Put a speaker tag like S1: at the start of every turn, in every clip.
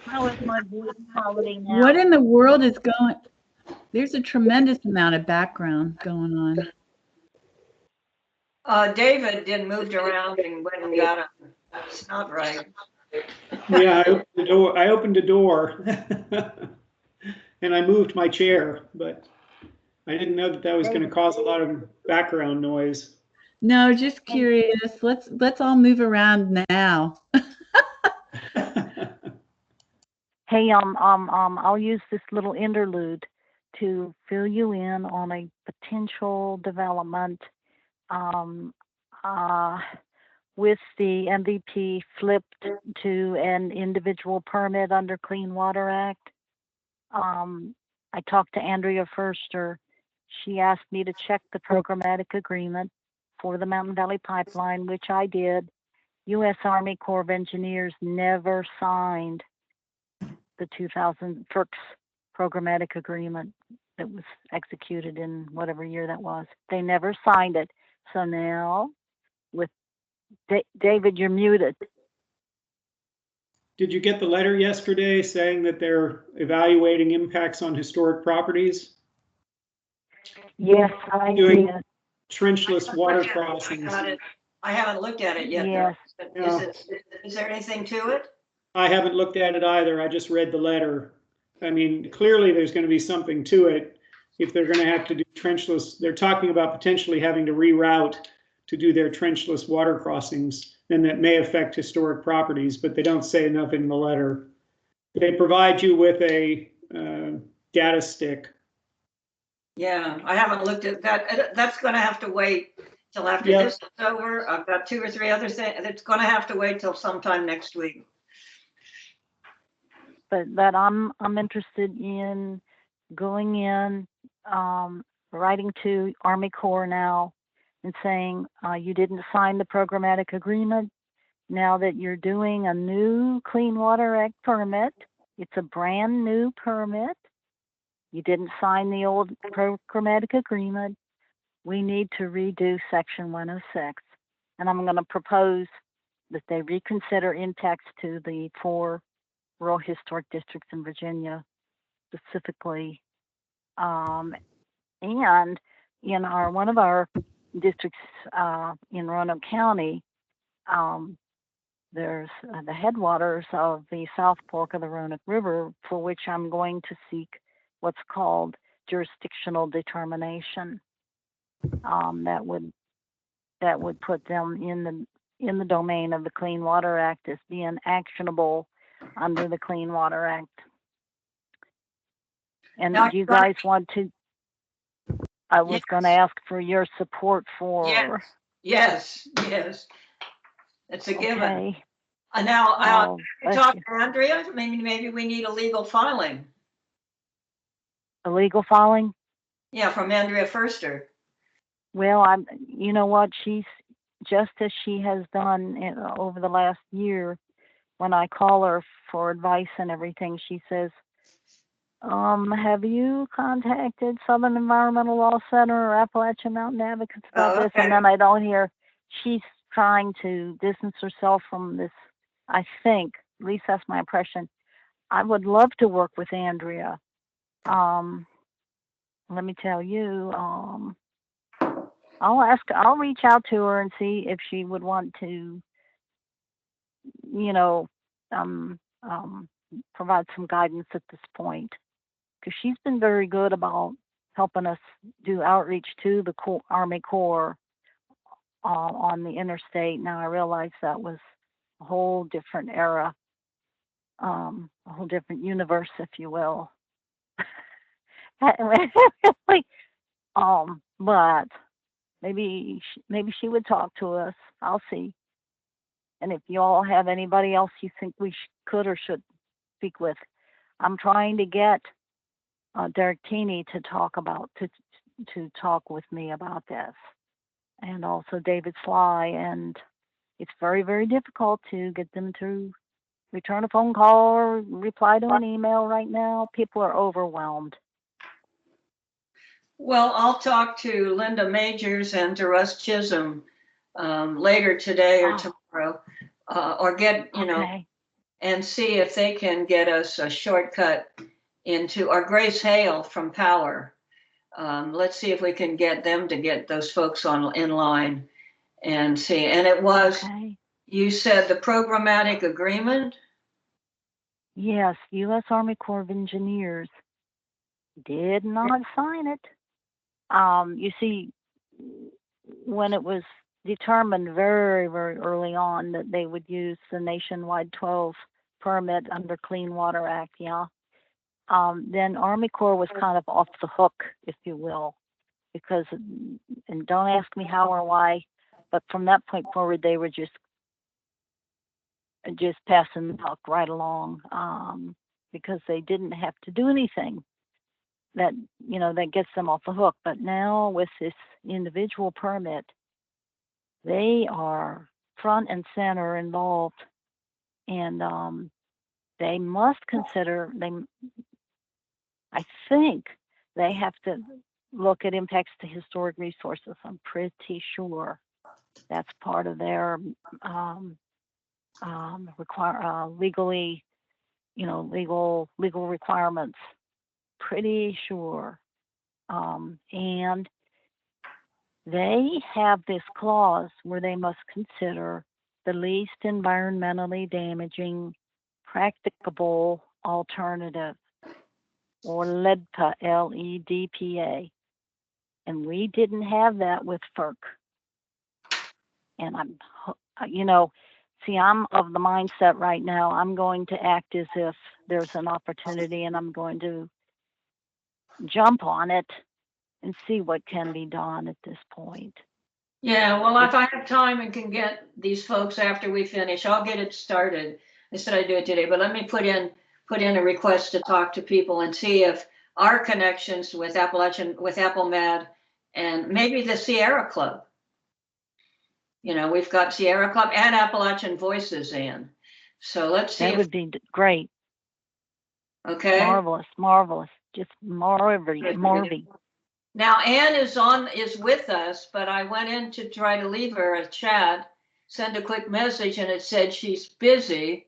S1: How is my voice quality now?
S2: What in the world is going? There's a tremendous amount of background going on.
S3: David did moved around and went and got him. It's not right.
S4: Yeah, I opened the door and I moved my chair, but I didn't know that was going to cause a lot of background noise.
S2: No, just curious. Let's all move around now.
S1: Hey, I'll use this little interlude to fill you in on a potential development with the MVP flipped to an individual permit under Clean Water Act. I talked to Andrea Firster. She asked me to check the programmatic agreement for the Mountain Valley Pipeline, which I did. U.S. Army Corps of Engineers never signed the 2000 FERC's programmatic agreement that was executed in whatever year that was. They never signed it. So now, with David, you're muted.
S4: Did you get the letter yesterday saying that they're evaluating impacts on historic properties?
S1: Yes, I
S4: Doing
S1: did.
S4: trenchless water crossings.
S3: I haven't looked at it yet.
S1: Yes.
S3: Is there anything to it?
S4: I haven't looked at it either. I just read the letter. I mean, clearly there's going to be something to it if they're going to have to do trenchless. They're talking about potentially having to reroute to do their trenchless water crossings, and that may affect historic properties, but they don't say enough in the letter. They provide you with a data stick.
S3: Yeah, I haven't looked at that. That's going to have to wait till after this is over. I've got 2 or 3 other things. It's going to have to wait till sometime next week.
S1: But I'm interested in going in, writing to Army Corps now and saying, you didn't sign the programmatic agreement. Now that you're doing a new Clean Water Act permit, it's a brand new permit. You didn't sign the old programmatic agreement. We need to redo Section 106. And I'm going to propose that they reconsider impacts to the 4 rural historic districts in Virginia specifically. And in one of our districts in Roanoke County, there's the headwaters of the South Fork of the Roanoke River, for which I'm going to seek what's called jurisdictional determination. That would put them in the domain of the Clean Water Act as being actionable under the Clean Water Act. And do you guys want to? I was going to ask for your support for.
S3: Yes. It's a given.
S1: Okay.
S3: Now, talk to Andrea. Maybe we need a legal filing.
S1: A legal filing?
S3: Yeah, from Andrea Firster.
S1: Well, you know what? She's just as she has done over the last year. When I call her for advice and everything, she says, have you contacted Southern Environmental Law Center or Appalachian Mountain Advocates about this? And then I don't hear. She's trying to distance herself from this, I think. At least that's my impression. I would love to work with Andrea. Let me tell you, I'll reach out to her and see if she would want to, provide some guidance at this point, because she's been very good about helping us do outreach to the Army Corps on the interstate. Now I realize that was a whole different era, a whole different universe, if you will. But maybe she would talk to us. I'll see. And if you all have anybody else you think we could or should speak with, I'm trying to get Derek Teeney to talk with me about this, and also David Sly. And it's very, very difficult to get them to return a phone call or reply to an email right now. People are overwhelmed.
S3: Well, I'll talk to Linda Majors and to Russ Chisholm later today or tomorrow, or get,
S1: Okay.
S3: and see if they can get us a shortcut into, or Grace Hale from Power. Let's see if we can get them to get those folks in line and see. And it was,
S1: Okay.
S3: you said the programmatic agreement?
S1: Yes, U.S. Army Corps of Engineers did not sign it. You see, when it was determined very, very early on that they would use the nationwide 12 permit under Clean Water Act, then Army Corps was kind of off the hook, if you will, because, and don't ask me how or why, but from that point forward, they were just passing the buck right along, because they didn't have to do anything that, that gets them off the hook. But now with this individual permit, they are front and center involved, and they must consider, I think they have to look at impacts to historic resources. I'm pretty sure that's part of their legally, legal requirements. Pretty sure. And they have this clause where they must consider the least environmentally damaging practicable alternative, or LEDPA, LEDPA. And we didn't have that with FERC. And I'm of the mindset right now, I'm going to act as if there's an opportunity, and I'm going to jump on it and see what can be done at this point.
S3: Yeah, well, if I have time and can get these folks after we finish, I'll get it started. I said I'd do it today, but let me put in a request to talk to people and see if our connections with Appalachian, with AppleMed, and maybe the Sierra Club. We've got Sierra Club and Appalachian Voices in. So let's see.
S1: That would be great.
S3: Okay.
S1: Marvelous. Just Marvy.
S3: Now Anne is with us, but I went in to try to leave her a chat, send a quick message, and it said she's busy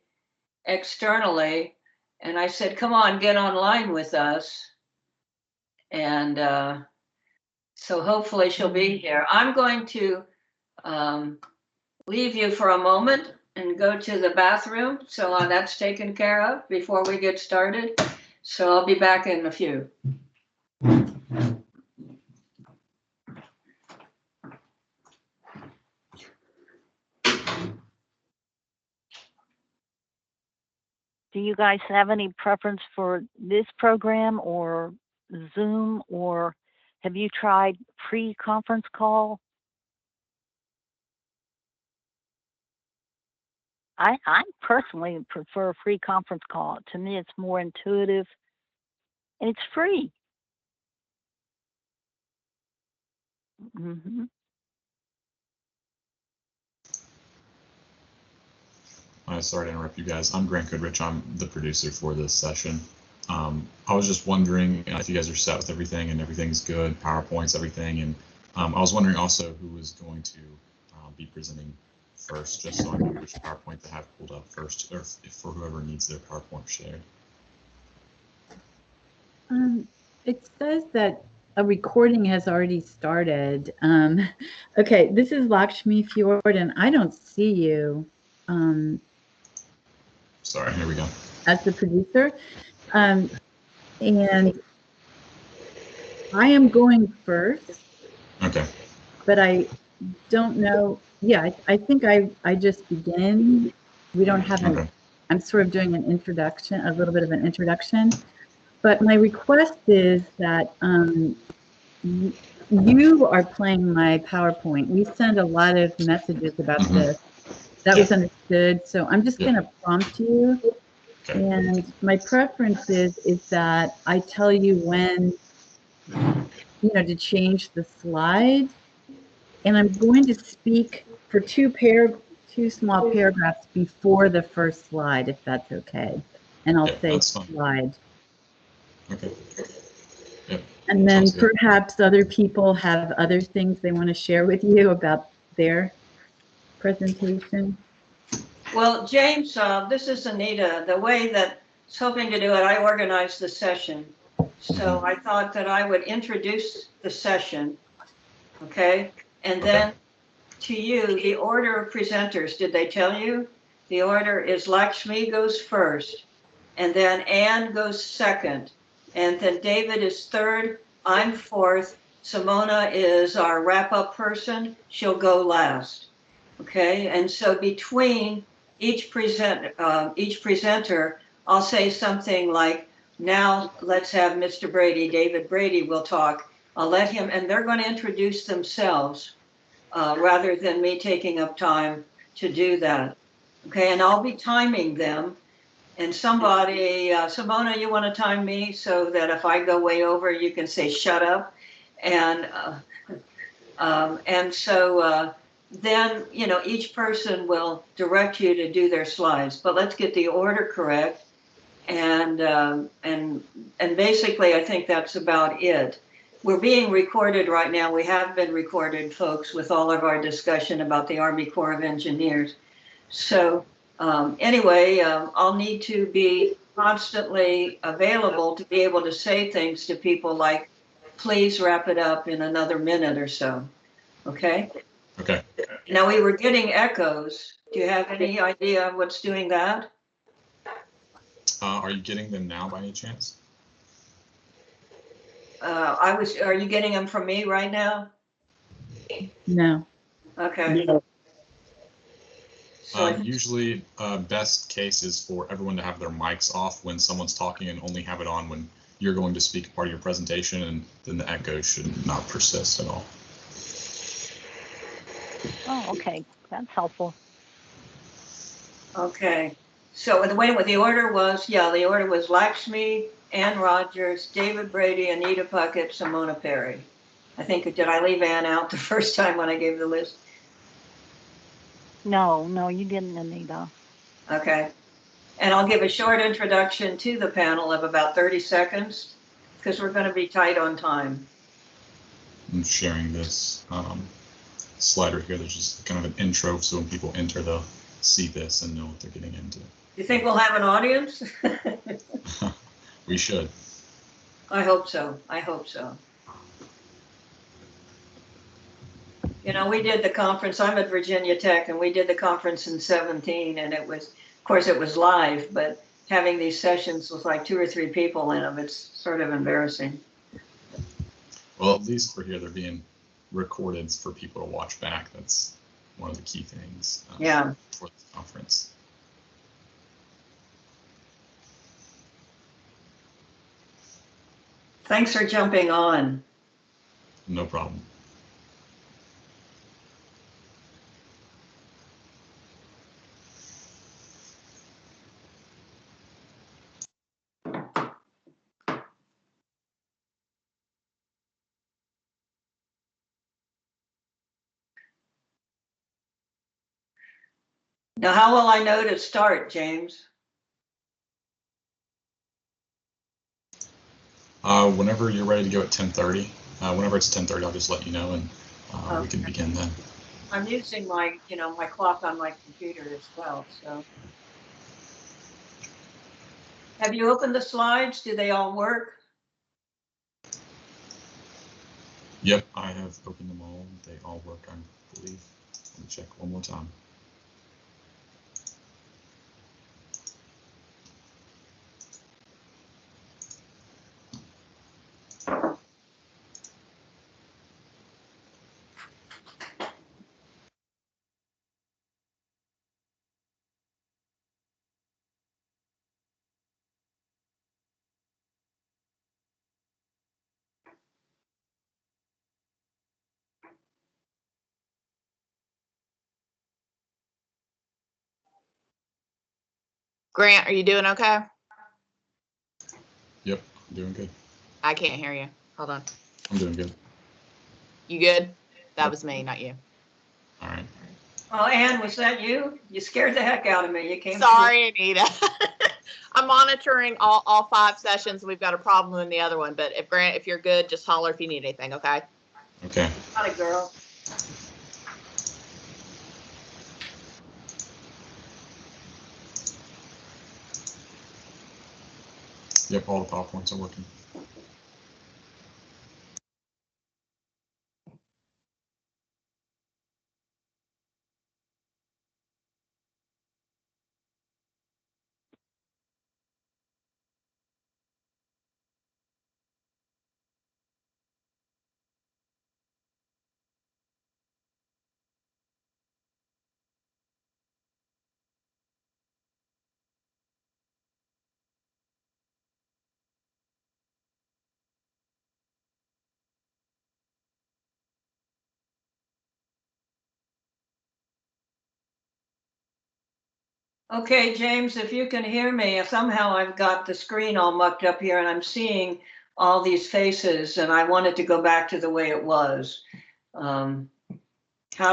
S3: externally. And I said, come on, get online with us. And so hopefully she'll be here. I'm going to leave you for a moment and go to the bathroom. So that's taken care of before we get started. So I'll be back in a few.
S1: Do you guys have any preference for this program or Zoom, or have you tried pre-conference call? I personally prefer a free conference call. To me, it's more intuitive and it's free. Mm-hmm.
S5: Sorry to interrupt you guys. I'm Grant Goodrich. I'm the producer for this session. I was just wondering if you guys are set with everything and everything's good, PowerPoints, everything. And I was wondering also who was going to be presenting first, just so I know which PowerPoint to have pulled up first, or if for whoever needs their PowerPoint shared.
S2: It says that a recording has already started. Okay, this is Lakshmi Fjord, and I don't see you.
S5: Sorry, here we go.
S2: As the producer. And I am going first.
S5: Okay.
S2: But I don't know. Yeah, I think I just begin. We don't have
S5: Okay.
S2: I'm sort of doing an introduction, a little bit of an introduction. But my request is that you are playing my PowerPoint. We send a lot of messages about this. That was understood. So I'm just going to prompt you.
S5: Okay.
S2: And my preference is that I tell you when, to change the slide. And I'm going to speak for two small paragraphs before the first slide, if that's okay. And I'll say slide.
S5: Okay. Yep.
S2: And then perhaps other people have other things they want to share with you about their presentation.
S3: Well, James, this is Anita. The way that I was hoping to do it, I organized the session. So I thought that I would introduce the session, okay? And then to you, the order of presenters, did they tell you? The order is Lakshmi goes first, and then Ann goes second, and then David is third, I'm fourth, Simona is our wrap-up person, she'll go last. Okay, and so between each presenter, I'll say something like, now let's have Mr. Brady, David Brady will talk. I'll let him, and they're going to introduce themselves rather than me taking up time to do that. Okay, and I'll be timing them. And somebody, Simona, you want to time me so that if I go way over, you can say, shut up. And so then, you know, each person will direct you to do their slides, but let's get the order correct. And basically, I think that's about it. We're being recorded right now. We have been recorded, folks, with all of our discussion about the Army Corps of Engineers. So anyway, I'll need to be constantly available to be able to say things to people like, please wrap it up in another minute or so. Okay?
S5: Okay.
S3: Now, we were getting echoes. Do you have any idea what's doing that?
S5: Are you getting them now by any chance?
S3: Are you getting them from me right now?
S2: No.
S3: Okay.
S4: No.
S3: So
S5: Usually, best case is for everyone to have their mics off when someone's talking and only have it on when you're going to speak part of your presentation, and then the echo should not persist at all.
S1: Oh, okay. That's helpful.
S3: okay. So the way the order was, yeah, the order was Lakshmi, Ann Rogers, David Brady, Anita Puckett, Simona Perry. I think, did I leave Ann out the first time when I gave the list?
S1: No, you didn't, Anita.
S3: Okay. And I'll give a short introduction to the panel of about 30 seconds because we're going to be tight on time.
S5: I'm sharing this slider here. There's just kind of an intro, so when people enter, they'll see this and know what they're getting into.
S3: You think we'll have an audience?
S5: We should.
S3: I hope so. I hope so. You know, we did the conference. I'm at Virginia Tech, and we did the conference in 17, and it was, of course, it was live, but having these sessions with like 2 or 3 people in them, it's sort of embarrassing.
S5: Well, at least for here, they're being recorded for people to watch back. That's one of the key things
S3: Yeah.
S5: for this conference.
S3: Thanks for jumping on.
S5: No problem.
S3: Now, how will I know to start, James?
S5: Whenever you're ready to go at 10:30, whenever it's 10:30, I'll just let you know, and we can begin then.
S3: I'm using my, you know, my clock on my computer as well, so. Have you opened the slides? Do they all work?
S5: Yep, I have opened them all. They all work, I believe. Let me check one more time.
S6: Grant, are you doing okay?
S5: Yep, I'm doing good.
S6: I can't hear you. Hold on.
S5: I'm doing good.
S6: You good? That
S5: Yep.
S6: was me, not you.
S5: All right.
S3: Oh, Ann, was that you? You scared the heck out of me. You came.
S6: Sorry, Anita. I'm monitoring all 5 sessions. We've got a problem in the other one, but if Grant, if you're good, just holler if you need anything, okay?
S5: Okay.
S3: Got it, girl.
S5: Yep, all the PowerPoints are working.
S3: Okay, James, if you can hear me, somehow I've got the screen all mucked up here and I'm seeing all these faces and I want it to go back to the way it was. How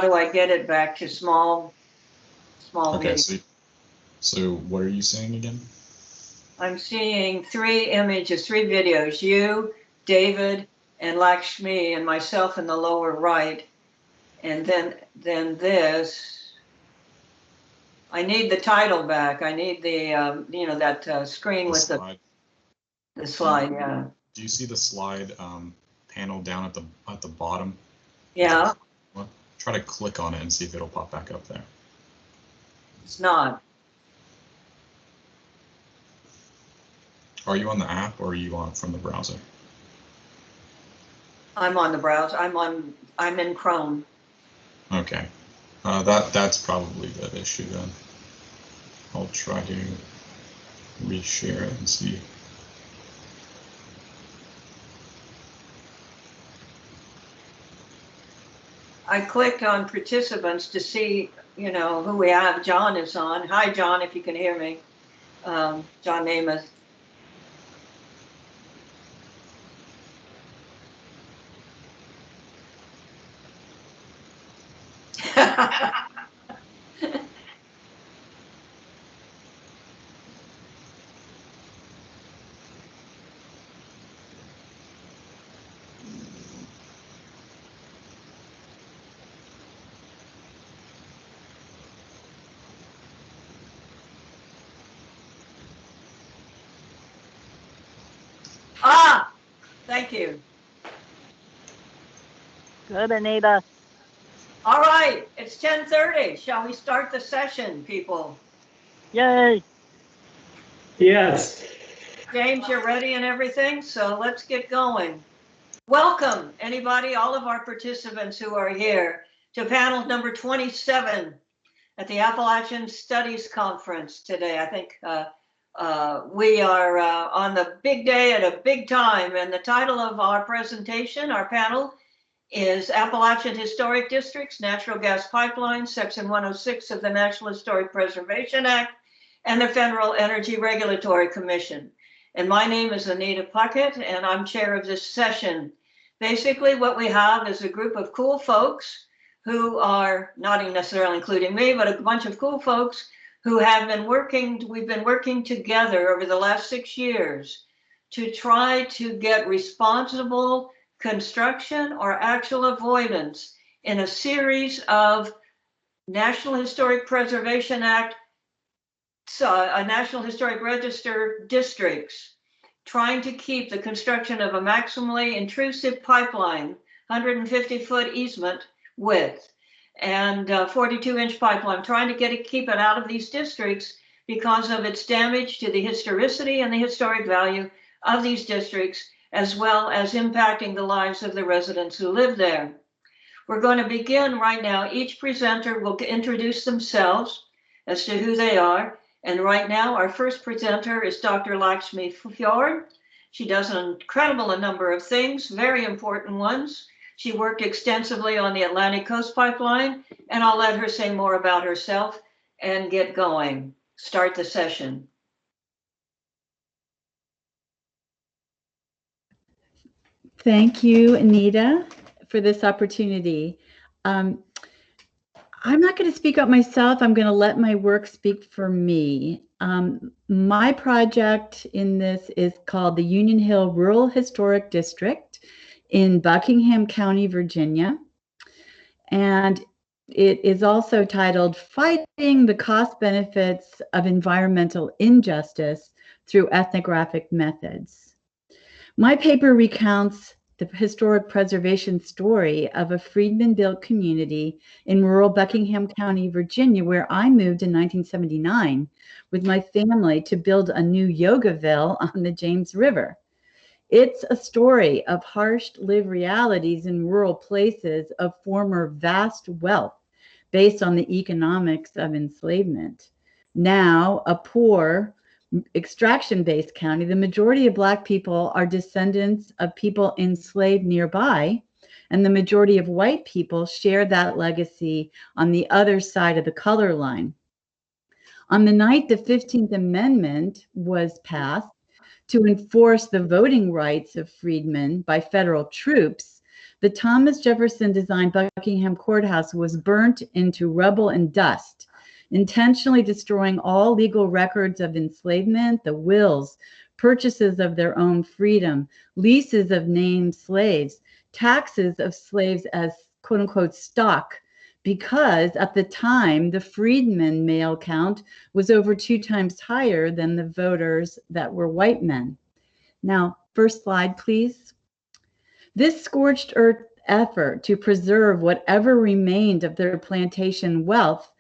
S3: do I get it back to small
S5: Okay,
S3: view?
S5: so what are you seeing again?
S3: I'm seeing 3 images, 3 videos, you, David, and Lakshmi, and myself in the lower right. And then this. I need the title back. I need the, you know, that screen with
S5: slide.
S3: the slide, yeah.
S5: Do you see the slide panel down at the bottom?
S3: Yeah.
S5: Well, try to click on it and see if it'll pop back up there.
S3: It's not.
S5: Are you on the app or are you on from the browser?
S3: I'm on the browser. I'm in Chrome.
S5: Okay. That's probably the issue then. I'll try to reshare it and see.
S3: I clicked on participants to see, you know, who we have. John is on. Hi, John, if you can hear me. John Namath. Ah, thank you.
S1: Good, Anita.
S3: All right, it's 10:30. Shall we start the session, people?
S1: Yay.
S4: Yes.
S3: James, you're ready and everything, so let's get going. Welcome, anybody, all of our participants who are here to panel number 27 at the Appalachian Studies Conference today. I think we are on the big day at a big time, and the title of our presentation, our panel, is Appalachian Historic Districts, Natural Gas Pipelines, Section 106 of the National Historic Preservation Act, and the Federal Energy Regulatory Commission. And my name is Anita Puckett, and I'm chair of this session. Basically, what we have is a group of cool folks who are, not necessarily including me, but a bunch of cool folks who have been working, we've been working together over the last 6 years to try to get responsible construction or actual avoidance in a series of National Historic Preservation Act, a National Historic Register districts, trying to keep the construction of a maximally intrusive pipeline, 150-foot easement width, and 42-inch pipeline, trying to keep it out of these districts because of its damage to the historicity and the historic value of these districts, as well as impacting the lives of the residents who live there. We're going to begin right now. Each presenter will introduce themselves as to who they are. And right now, our first presenter is Dr. Lakshmi Fjord. She does an incredible number of things, very important ones. She worked extensively on the Atlantic Coast Pipeline, and I'll let her say more about herself and get going. Start the session.
S2: Thank you, Anita, for this opportunity. I'm not going to speak up myself. I'm going to let my work speak for me. My project in this is called the Union Hill Rural Historic District in Buckingham County, Virginia. And it is also titled Fighting the Cost Benefits of Environmental Injustice through ethnographic methods. My paper recounts the historic preservation story of a freedmen-built community in rural Buckingham County, Virginia, where I moved in 1979 with my family to build a new Yogaville on the James River. It's a story of harsh lived realities in rural places of former vast wealth based on the economics of enslavement. Now, a poor, extraction-based county, the majority of Black people are descendants of people enslaved nearby, and the majority of white people share that legacy on the other side of the color line. On the night the 15th Amendment was passed to enforce the voting rights of freedmen by federal troops, the Thomas Jefferson-designed Buckingham Courthouse was burnt into rubble and dust, intentionally destroying all legal records of enslavement, the wills, purchases of their own freedom, leases of named slaves, taxes of slaves as quote unquote stock, because at the time the freedmen male count was over 2 times higher than the voters that were white men. Now, first slide, please. This scorched earth effort to preserve whatever remained of their plantation wealth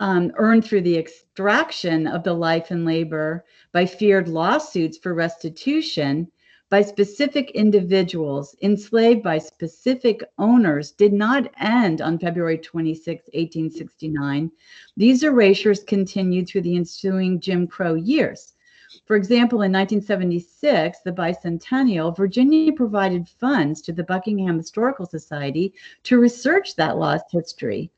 S2: earned through the extraction of the life and labor by feared lawsuits for restitution by specific individuals enslaved by specific owners did not end on February 26, 1869. These erasures continued through the ensuing Jim Crow years. For example, in 1976, the bicentennial, Virginia provided funds to the Buckingham Historical Society to research that lost history.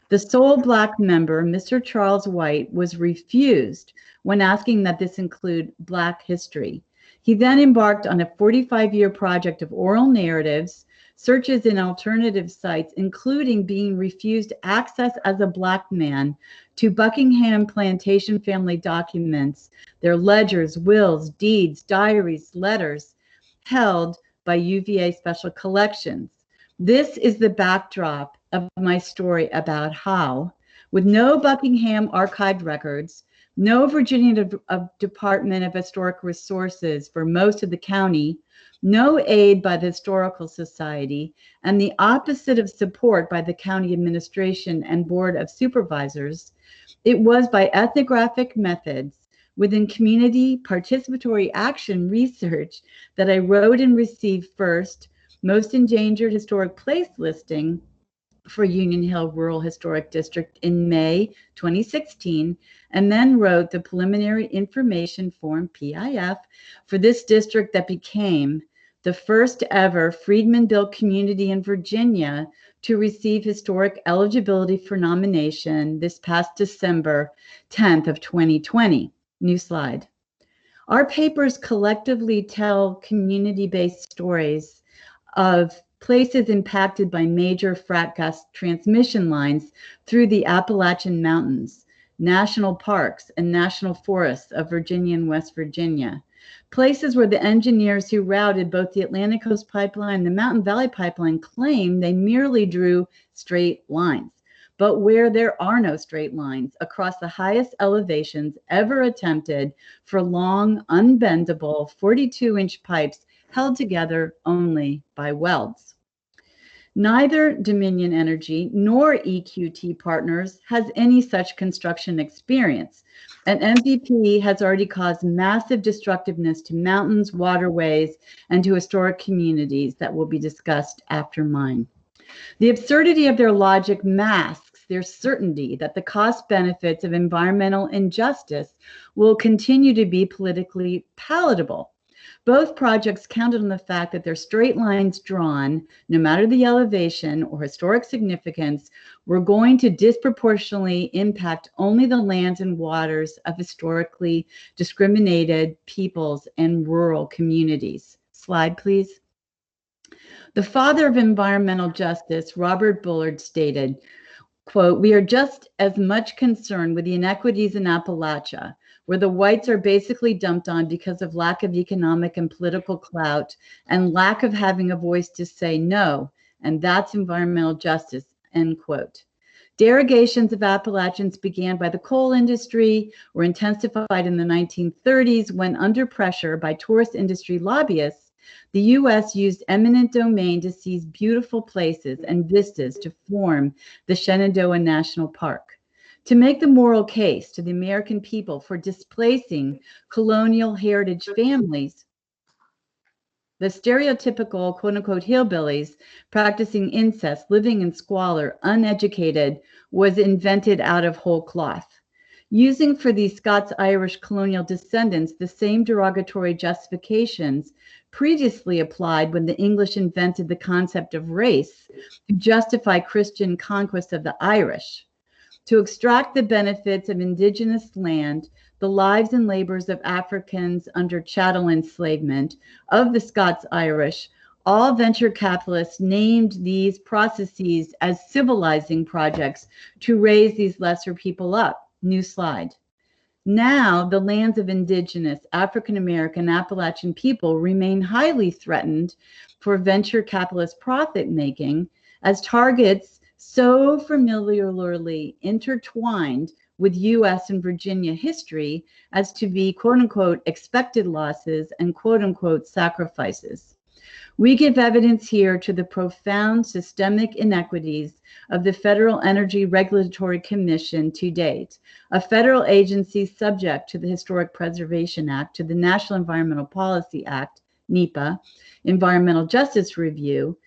S2: The sole Black member, Mr. Charles White, was refused when asking that this include Black history. He then embarked on a 45-year project of oral narratives, searches in alternative sites, including being refused access as a Black man to Buckingham plantation family documents, their ledgers, wills, deeds, diaries, letters, held by UVA Special Collections. This is the backdrop of my story about how, with no Buckingham archived records, no Virginia Department of Historic Resources for most of the county, no aid by the Historical Society, and the opposite of support by the county administration and board of supervisors, it was by ethnographic methods within community participatory action research that I wrote and received first Most Endangered Historic Place listing for Union Hill Rural Historic District in May 2016, and then wrote the Preliminary Information Form, PIF, for this district that became the first ever freedmen-built community in Virginia to receive historic eligibility for nomination this past December 10th of 2020. New slide. Our papers collectively tell community-based stories of places impacted by major frac gas transmission lines through the Appalachian Mountains, national parks, and national forests of Virginia and West Virginia. Places where the engineers who routed both the Atlantic Coast Pipeline and the Mountain Valley Pipeline claim they merely drew straight lines, but where there are no straight lines across the highest elevations ever attempted for long, unbendable 42-inch pipes held together only by welds. Neither Dominion Energy nor EQT Partners has any such construction experience, and MVP has already caused massive destructiveness to mountains, waterways, and to historic communities that will be discussed after mine. The absurdity of their logic masks their certainty that the cost benefits of environmental injustice will continue to be politically palatable. Both projects counted on the fact that their straight lines drawn, no matter the elevation or historic significance, were going to disproportionately impact only the lands and waters of historically discriminated peoples and rural communities. Slide, please. The father of environmental justice, Robert Bullard, stated, quote, "We are just as much concerned with the inequities in Appalachia, where the whites are basically dumped on because of lack of economic and political clout and lack of having a voice to say no, and that's environmental justice," end quote. Derogations of Appalachians began by the coal industry, were intensified in the 1930s when, under pressure by tourist industry lobbyists, the U.S. used eminent domain to seize beautiful places and vistas to form the Shenandoah National Park. To make the moral case to the American people for displacing colonial heritage families, the stereotypical quote-unquote hillbillies practicing incest, living in squalor, uneducated, was invented out of whole cloth. Using for these Scots-Irish colonial descendants the same derogatory justifications previously applied when the English invented the concept of race to justify Christian conquest of the Irish. To extract the benefits of indigenous land, the lives and labors of Africans under chattel enslavement, of the Scots-Irish, all venture capitalists named these processes as civilizing projects to raise these lesser people up. New slide. Now, the lands of indigenous African-American Appalachian people remain highly threatened for venture capitalist profit making as targets so familiarly intertwined with U.S. and Virginia history as to be quote-unquote expected losses and quote-unquote sacrifices. We give evidence here to the profound systemic inequities of the Federal Energy Regulatory Commission to date, a federal agency subject to the Historic Preservation Act, to the National Environmental Policy Act, NEPA, Environmental Justice Review,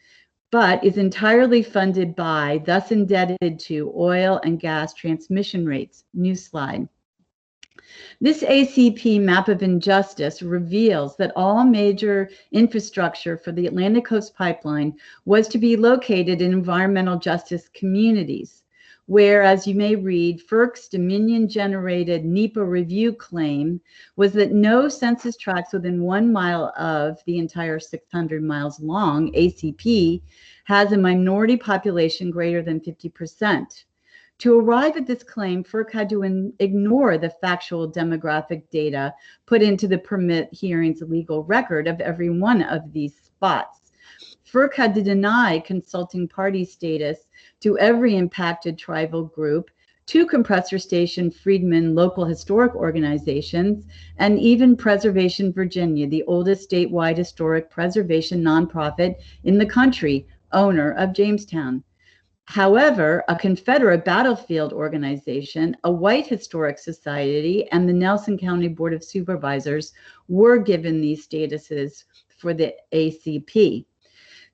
S2: but is entirely funded by, thus indebted to, oil and gas transmission rates. New slide. This ACP map of injustice reveals that all major infrastructure for the Atlantic Coast Pipeline was to be located in environmental justice communities, where, as you may read, FERC's Dominion-generated NEPA review claim was that no census tracts within 1 mile of the entire 600 miles long ACP has a minority population greater than 50%. To arrive at this claim, FERC had to ignore the factual demographic data put into the permit hearing's legal record of every one of these spots. FERC had to deny consulting party status to every impacted tribal group, to Compressor Station Freedmen local historic organizations, and even Preservation Virginia, the oldest statewide historic preservation nonprofit in the country, owner of Jamestown. However, a Confederate battlefield organization, a white historic society, and the Nelson County Board of Supervisors were given these statuses for the ACP.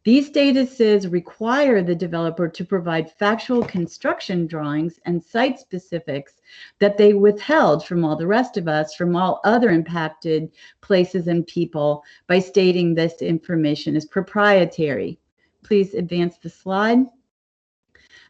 S2: These statuses require the developer to provide factual construction drawings and site specifics that they withheld from all the rest of us, from all other impacted places and people, by stating this information is proprietary. Please advance the slide.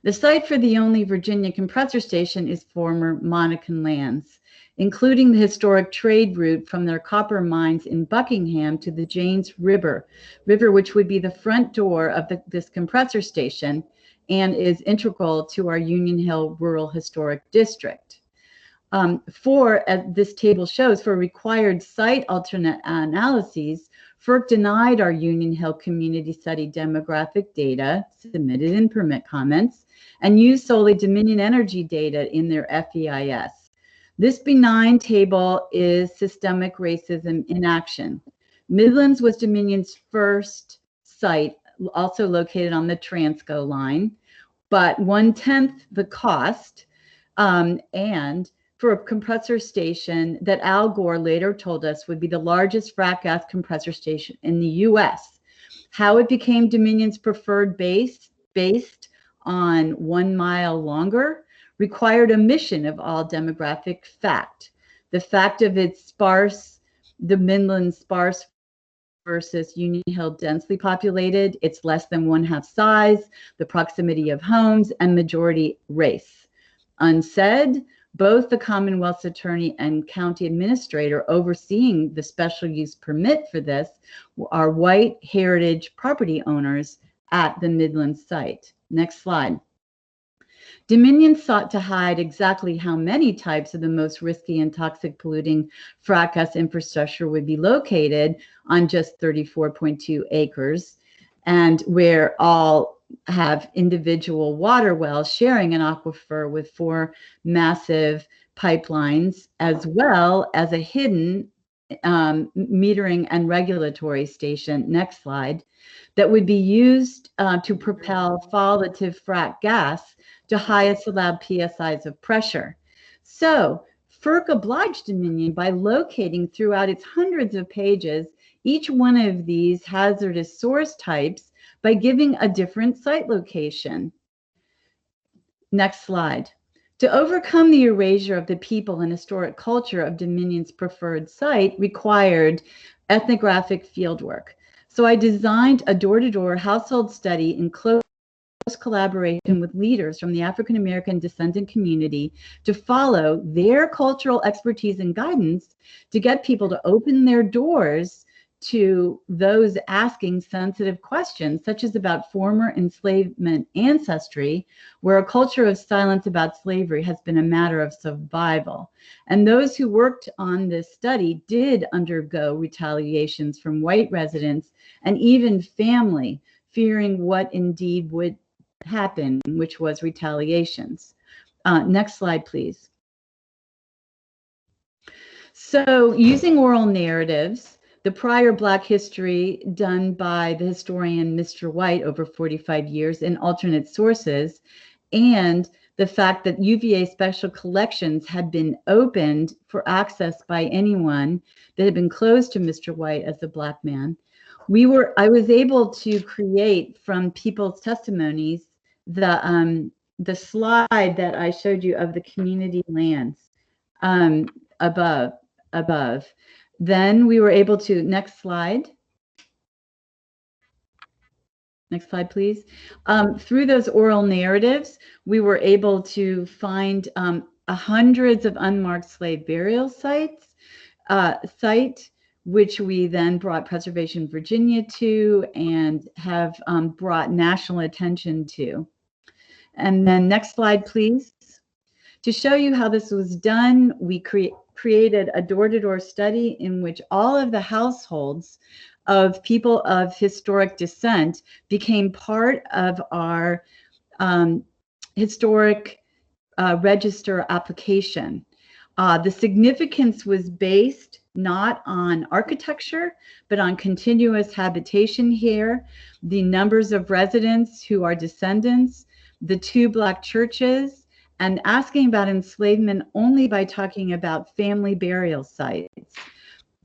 S2: The site for the only Virginia compressor station is former Monacan lands, including the historic trade route from their copper mines in Buckingham to the James River, which would be the front door of this compressor station and is integral to our Union Hill Rural Historic District. As this table shows, for required site alternate analyses, FERC denied our Union Hill community study demographic data submitted in permit comments and used solely Dominion Energy data in their FEIS. This benign table is systemic racism in action. Midlands was Dominion's first site, also located on the Transco line, but 1/10 the cost, and for a compressor station that Al Gore later told us would be the largest frac gas compressor station in the U.S. How it became Dominion's preferred base, based on 1 mile longer, required omission of all demographic fact. The fact of its sparse, the Midland sparse versus Union Hill densely populated, it's less than 1/2 size, the proximity of homes, and majority race. Unsaid, both the Commonwealth's attorney and county administrator overseeing the special use permit for this are white heritage property owners at the Midland site. Next slide. Dominion sought to hide exactly how many types of the most risky and toxic polluting frac gas infrastructure would be located on just 34.2 acres, and where all have individual water wells sharing an aquifer with 4 massive pipelines, as well as a hidden metering and regulatory station, next slide, that would be used to propel volatile frac gas to highest allowed PSIs of pressure. So FERC obliged Dominion by locating throughout its hundreds of pages each one of these hazardous source types by giving a different site location. Next slide. To overcome the erasure of the people and historic culture of Dominion's preferred site required ethnographic fieldwork. So I designed a door-to-door household study in close collaboration with leaders from the African American descendant community to follow their cultural expertise and guidance to get people to open their doors to those asking sensitive questions, such as about former enslavement ancestry, where a culture of silence about slavery has been a matter of survival. And those who worked on this study did undergo retaliations from white residents and even family, fearing what indeed would happen, which was retaliations. Next slide, please. So using oral narratives, the prior Black history done by the historian Mr. White over 45 years in alternate sources, and the fact that UVA special collections had been opened for access by anyone that had been closed to Mr. White as a Black man, I was able to create from people's testimonies the slide that I showed you of the community lands above. Then we were able to, next slide, please. Through those oral narratives, we were able to find hundreds of unmarked slave burial sites, which we then brought Preservation Virginia to and have brought national attention to. And then next slide, please. To show you how this was done, we created a door-to-door study in which all of the households of people of historic descent became part of our historic register application. The significance was based not on architecture, but on continuous habitation here, the numbers of residents who are descendants, the 2 Black churches, and asking about enslavement only by talking about family burial sites.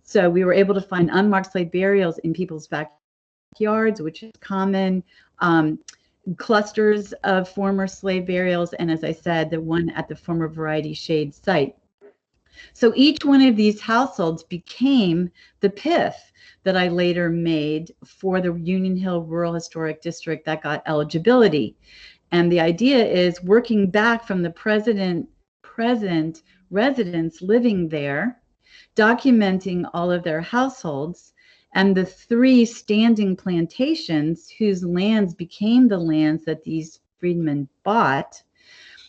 S2: So we were able to find unmarked slave burials in people's backyards, which is common, clusters of former slave burials, and as I said, the one at the former Variety Shade site. So each one of these households became the PIF that I later made for the Union Hill Rural Historic District that got eligibility. And the idea is working back from the present residents living there, documenting all of their households, and the 3 standing plantations whose lands became the lands that these freedmen bought.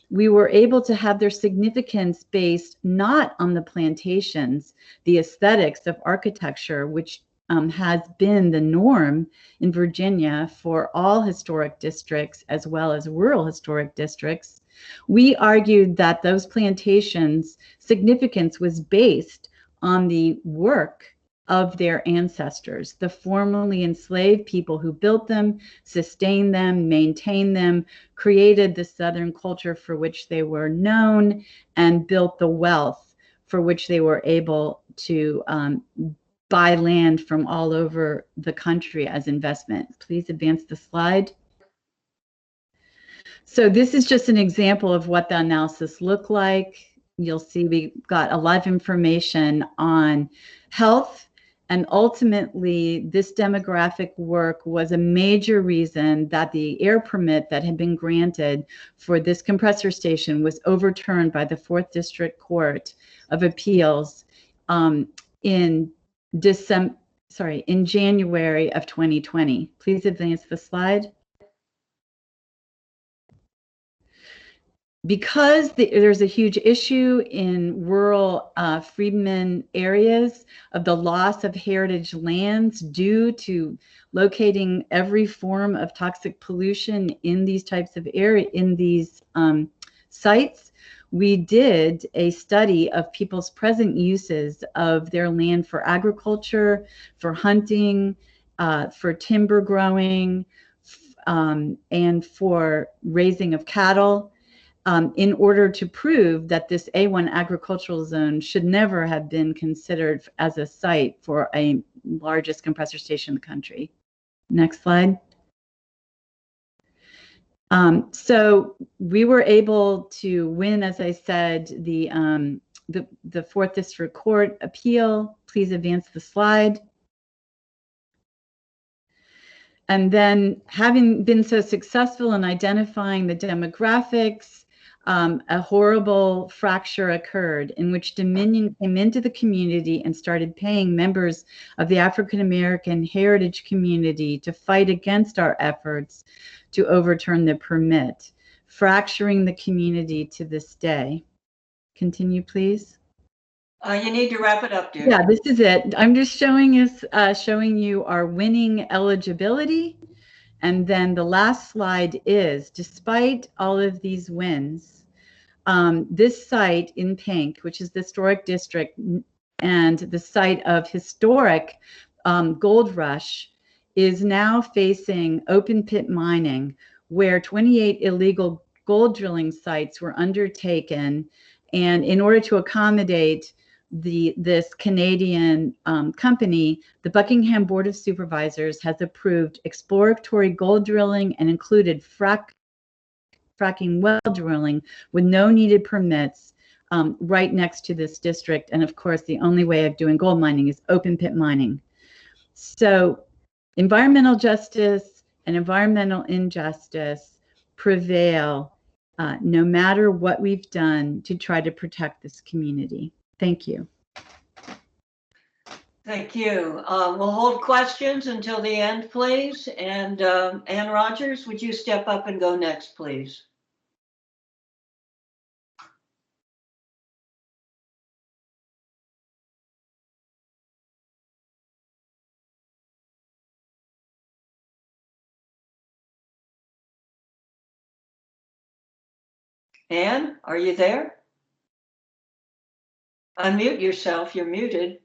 S2: We were able to have their significance based not on the plantations, the aesthetics of architecture, which has been the norm in Virginia for all historic districts as well as rural historic districts. We argued that those plantations' significance was based on the work of their ancestors, the formerly enslaved people who built them, sustained them, maintained them, created the Southern culture for which they were known, and built the wealth for which they were able to buy land from all over the country as investment. Please advance the slide. So this is just an example of what the analysis looked like. You'll see we got a lot of information on health, and ultimately this demographic work was a major reason that the air permit that had been granted for this compressor station was overturned by the 4th District Court of Appeals in January of 2020. Please advance the slide. because there's a huge issue in rural freedmen areas of the loss of heritage lands due to locating every form of toxic pollution in these types of sites, we did a study of people's present uses of their land for agriculture, for hunting, for timber growing, and for raising of cattle. In order to prove that this A1 agricultural zone should never have been considered as a site for a largest compressor station in the country. Next slide. So we were able to win, as I said, the 4th District Court appeal. Please advance the slide. And then, having been so successful in identifying the demographics, a horrible fracture occurred in which Dominion came into the community and started paying members of the African American heritage community to fight against our efforts to overturn the permit, fracturing the community to this day. Continue, please.
S3: You need to wrap it up, dear.
S2: Yeah, this is it. I'm just showing you our winning eligibility. And then the last slide is, despite all of these wins, this site in pink, which is the historic district and the site of historic gold rush, is now facing open pit mining, where 28 illegal gold drilling sites were undertaken. And in order to accommodate this Canadian company, the Buckingham Board of Supervisors has approved exploratory gold drilling and included fracking well drilling with no needed permits right next to this district. And of course, the only way of doing gold mining is open pit mining. So environmental justice and environmental injustice prevail no matter what we've done to try to protect this community. Thank you.
S3: Thank you. We'll hold questions until the end, please. And Ann Rogers, would you step up and go next, please? Ann, are you there? Unmute yourself, you're muted.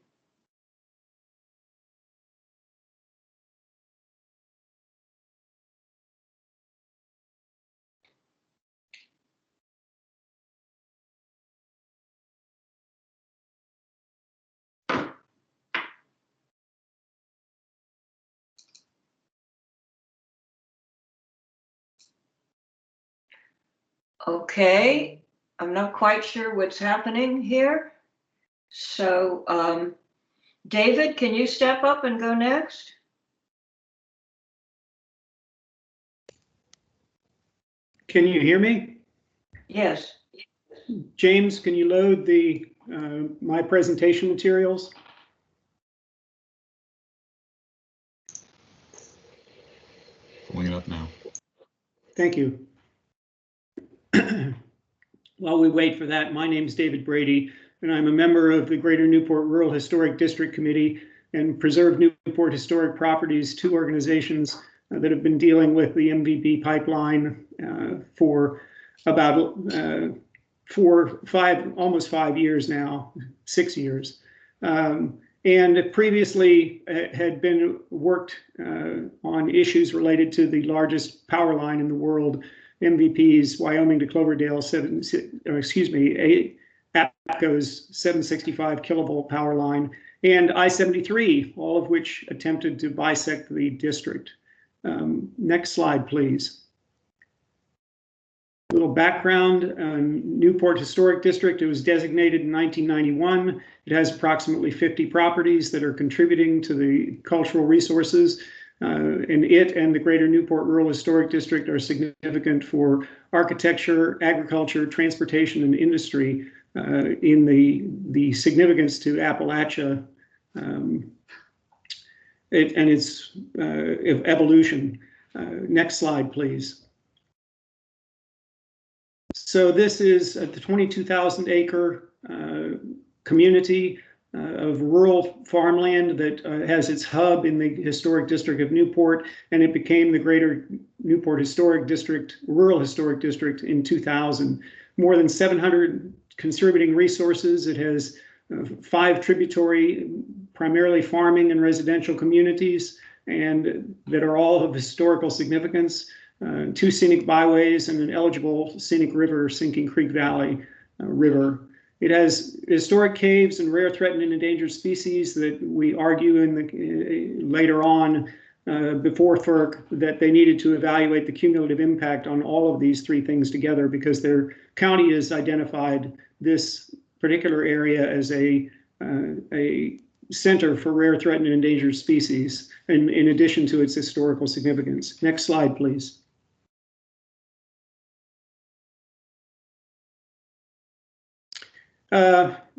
S3: Okay, I'm not quite sure what's happening here. So, David, can you step up and go next?
S4: Can you hear me?
S3: Yes.
S4: James, can you load the my presentation materials?
S5: Pulling it up now.
S4: Thank you. While we wait for that, my name is David Brady, and I'm a member of the Greater Newport Rural Historic District Committee and Preserve Newport Historic Properties, two organizations that have been dealing with the MVP pipeline for about almost 5 years now, 6 years. And previously had been worked on issues related to the largest power line in the world, MVP's Wyoming to Cloverdale APCO's 765 kilovolt power line, and I-73, all of which attempted to bisect the district. Next slide, please. A little background on Newport Historic District. It was designated in 1991. It has approximately 50 properties that are contributing to the cultural resources. And it and the Greater Newport Rural Historic District are significant for architecture, agriculture, transportation, and industry in the significance to Appalachia and its evolution. Next slide, please. So this is the 22,000 acre community of rural farmland that has its hub in the historic district of Newport, and it became the Greater Newport Historic District, Rural Historic District in 2000. More than 700 contributing resources. It has 5 tributary, primarily farming and residential communities, and that are all of historical significance. 2 scenic byways and an eligible scenic river, Sinking Creek Valley River. It has historic caves and rare, threatened, and endangered species that we argue in the later on before FERC that they needed to evaluate the cumulative impact on all of these 3 things together, because their county has identified this particular area as a center for rare, threatened, and endangered species, in addition to its historical significance. Next slide, please.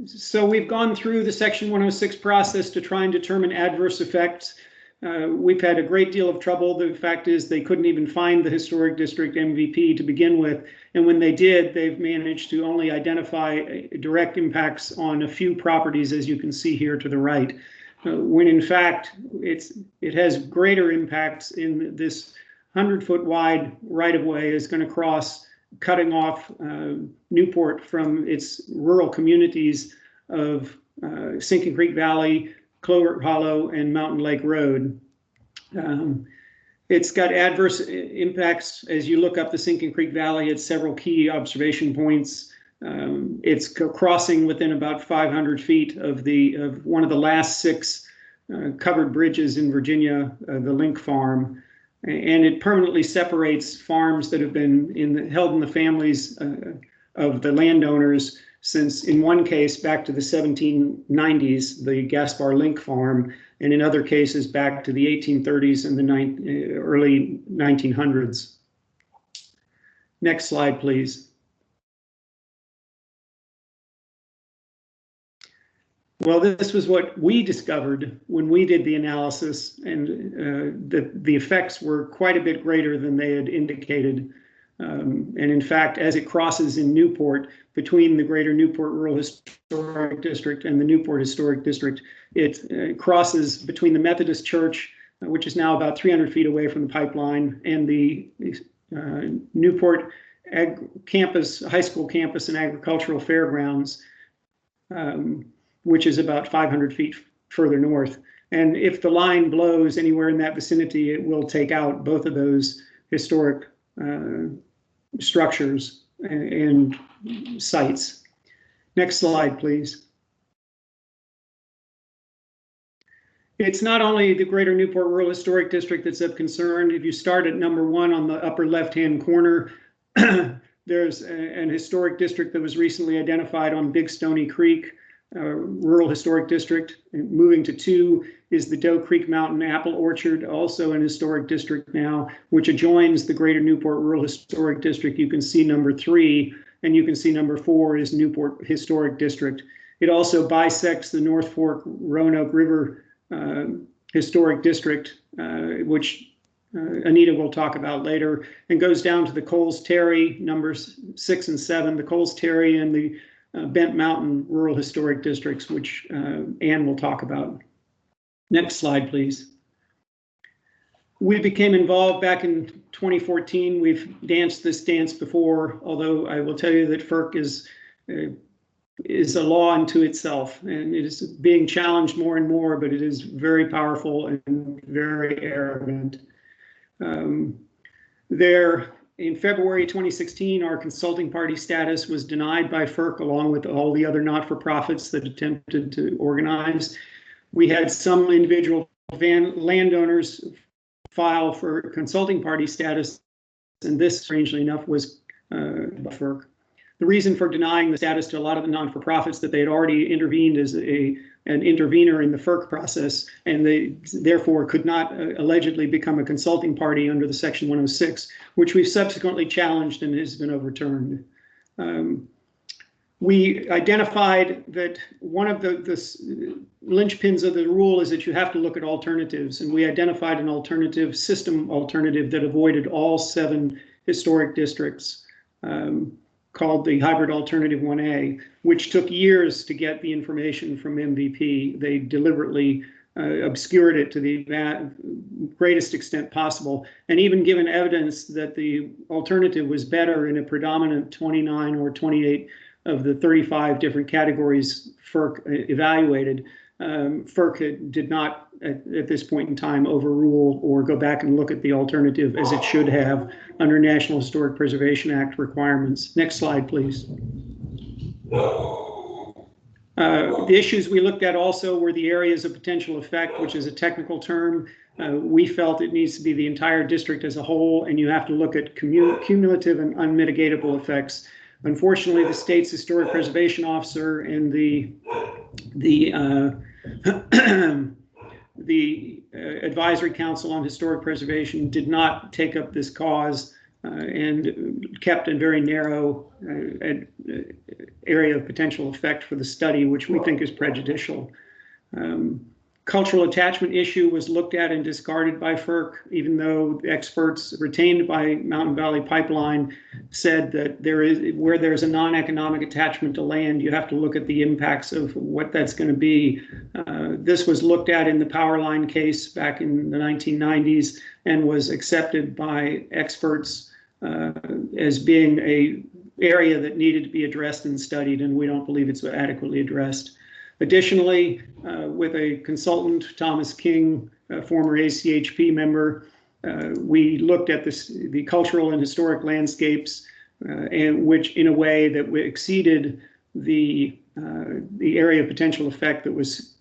S4: So we've gone through the Section 106 process to try and determine adverse effects. We've had a great deal of trouble. The fact is they couldn't even find the historic district MVP to begin with. And when they did, they've managed to only identify direct impacts on a few properties, as you can see here to the right. When in fact, it has greater impacts in this 100-foot wide right-of-way is going to cross, cutting off Newport from its rural communities of Sinking Creek Valley, Clover Hollow, and Mountain Lake Road. It's got adverse impacts as you look up the Sinking Creek Valley at several key observation points. It's crossing within about 500 feet of one of the last 6 covered bridges in Virginia, the Link Farm. And it permanently separates farms that have been held in the families of the landowners since, in one case, back to the 1790s, the Gaspar Link Farm, and in other cases back to the 1830s and the early 1900s. Next slide, please. Well, this was what we discovered when we did the analysis, and the effects were quite a bit greater than they had indicated. And in fact, as it crosses in Newport, between the Greater Newport Rural Historic District and the Newport Historic District, it crosses between the Methodist Church, which is now about 300 feet away from the pipeline, and the Newport campus, high school campus and agricultural fairgrounds, which is about 500 feet further north. And if the line blows anywhere in that vicinity, it will take out both of those historic structures and sites. Next slide, please. It's not only the Greater Newport Rural Historic District that's of concern. If you start at number 1 on the upper left-hand corner, there's an historic district that was recently identified on Big Stony Creek, Rural Historic District. And moving to 2 is the Doe Creek Mountain Apple Orchard, also an historic district now, which adjoins the Greater Newport Rural Historic District. You can see number 3, and you can see number 4 is Newport Historic District. It also bisects the North Fork Roanoke River Historic District, which Anita will talk about later, and goes down to the Coles Terry, numbers 6 and 7, the Coles Terry and the Bent Mountain Rural Historic Districts, which Ann will talk about. Next slide, please. We became involved back in 2014. We've danced this dance before, although I will tell you that FERC is a law unto itself, and it is being challenged more and more, but it is very powerful and very arrogant. In February 2016, our consulting party status was denied by FERC, along with all the other not-for-profits that attempted to organize. We had some individual landowners file for consulting party status, and this, strangely enough, was FERC. The reason for denying the status to a lot of the non-for-profits that they had already intervened as an intervener in the FERC process, and they therefore could not allegedly become a consulting party under the Section 106, which we've subsequently challenged and has been overturned. We identified that one of the linchpins of the rule is that you have to look at alternatives, and we identified an alternative, system alternative, that avoided all 7 historic districts, called the Hybrid Alternative 1A, which took years to get the information from MVP. They deliberately obscured it to the greatest extent possible, and even given evidence that the alternative was better in a predominant 29 or 28 of the 35 different categories FERC evaluated. FERC did not, at this point in time, overrule or go back and look at the alternative as it should have under National Historic Preservation Act requirements. Next slide, please. The issues we looked at also were the areas of potential effect, which is a technical term. We felt it needs to be the entire district as a whole, and you have to look at cumulative and unmitigatable effects. Unfortunately, the state's historic preservation officer and the Advisory Council on Historic Preservation did not take up this cause and kept a very narrow area of potential effect for the study, which we think is prejudicial. Cultural attachment issue was looked at and discarded by FERC, even though the experts retained by Mountain Valley Pipeline said that where there's a non-economic attachment to land, you have to look at the impacts of what that's going to be. This was looked at in the power line case back in the 1990s and was accepted by experts as being a area that needed to be addressed and studied, and we don't believe it's adequately addressed. Additionally, with a consultant, Thomas King, a former ACHP member, we looked at the cultural and historic landscapes, and which in a way that exceeded the area of potential effect that was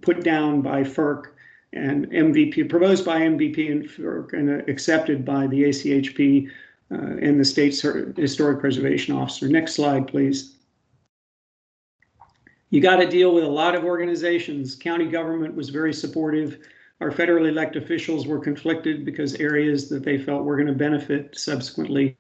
S4: put down by FERC and MVP, proposed by MVP and FERC, and accepted by the ACHP and the state's historic preservation officer. Next slide, please. You got to deal with a lot of organizations. County government was very supportive. Our federally elected officials were conflicted because areas that they felt were going to benefit subsequently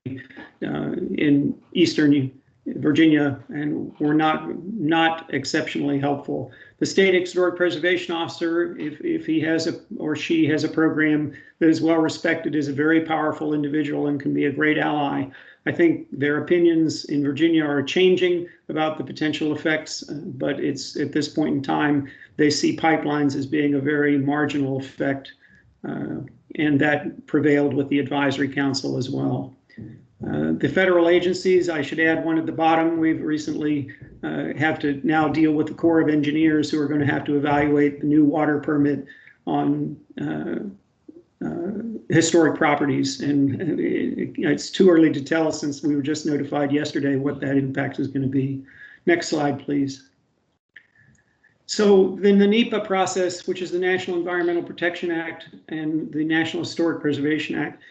S4: in Eastern Virginia and were not exceptionally helpful. The state historic preservation officer, if he has or she has a program that is well respected, is a very powerful individual and can be a great ally. I think their opinions in Virginia are changing about the potential effects, but it's at this point in time, they see pipelines as being a very marginal effect, and that prevailed with the advisory council as well. The federal agencies, I should add one at the bottom, we've recently have to now deal with the Corps of Engineers who are going to have to evaluate the new water permit on historic properties, and it's too early to tell since we were just notified yesterday what that impact is going to be. Next slide, please. So then the NEPA process, which is the National Environmental Protection Act and the National Historic Preservation Act,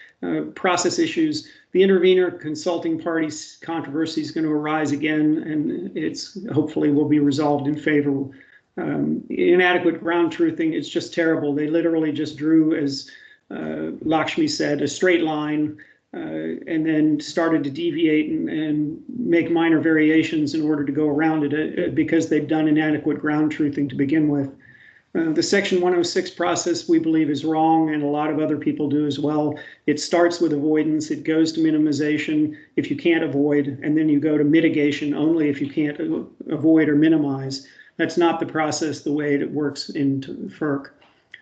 S4: process issues. The intervener consulting parties controversy is going to arise again, and it's hopefully will be resolved in favor. Inadequate ground truthing, it's just terrible. They literally just drew, as Lakshmi said, a straight line and then started to deviate and make minor variations in order to go around it because they've done inadequate ground truthing to begin with. The Section 106 process, we believe, is wrong, and a lot of other people do as well. It starts with avoidance, it goes to minimization if you can't avoid, and then you go to mitigation only if you can't avoid or minimize. That's not the process the way it works in FERC.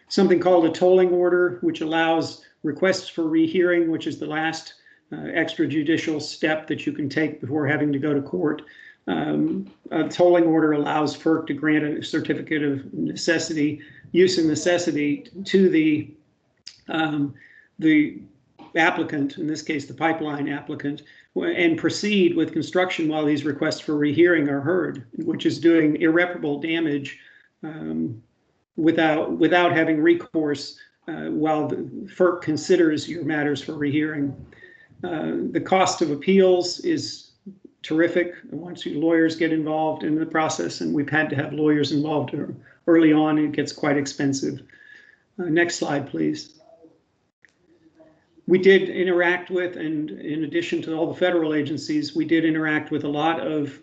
S4: Something called a tolling order, which allows requests for rehearing, which is the last extrajudicial step that you can take before having to go to court. A tolling order allows FERC to grant a certificate of necessity, use of necessity, to the applicant, in this case the pipeline applicant, and proceed with construction while these requests for rehearing are heard, which is doing irreparable damage without having recourse while the FERC considers your matters for rehearing. The cost of appeals is terrific once lawyers get involved in the process, and we've had to have lawyers involved early on. It gets quite expensive. Next slide, please. We did interact with, and in addition to all the federal agencies, we did interact with a lot of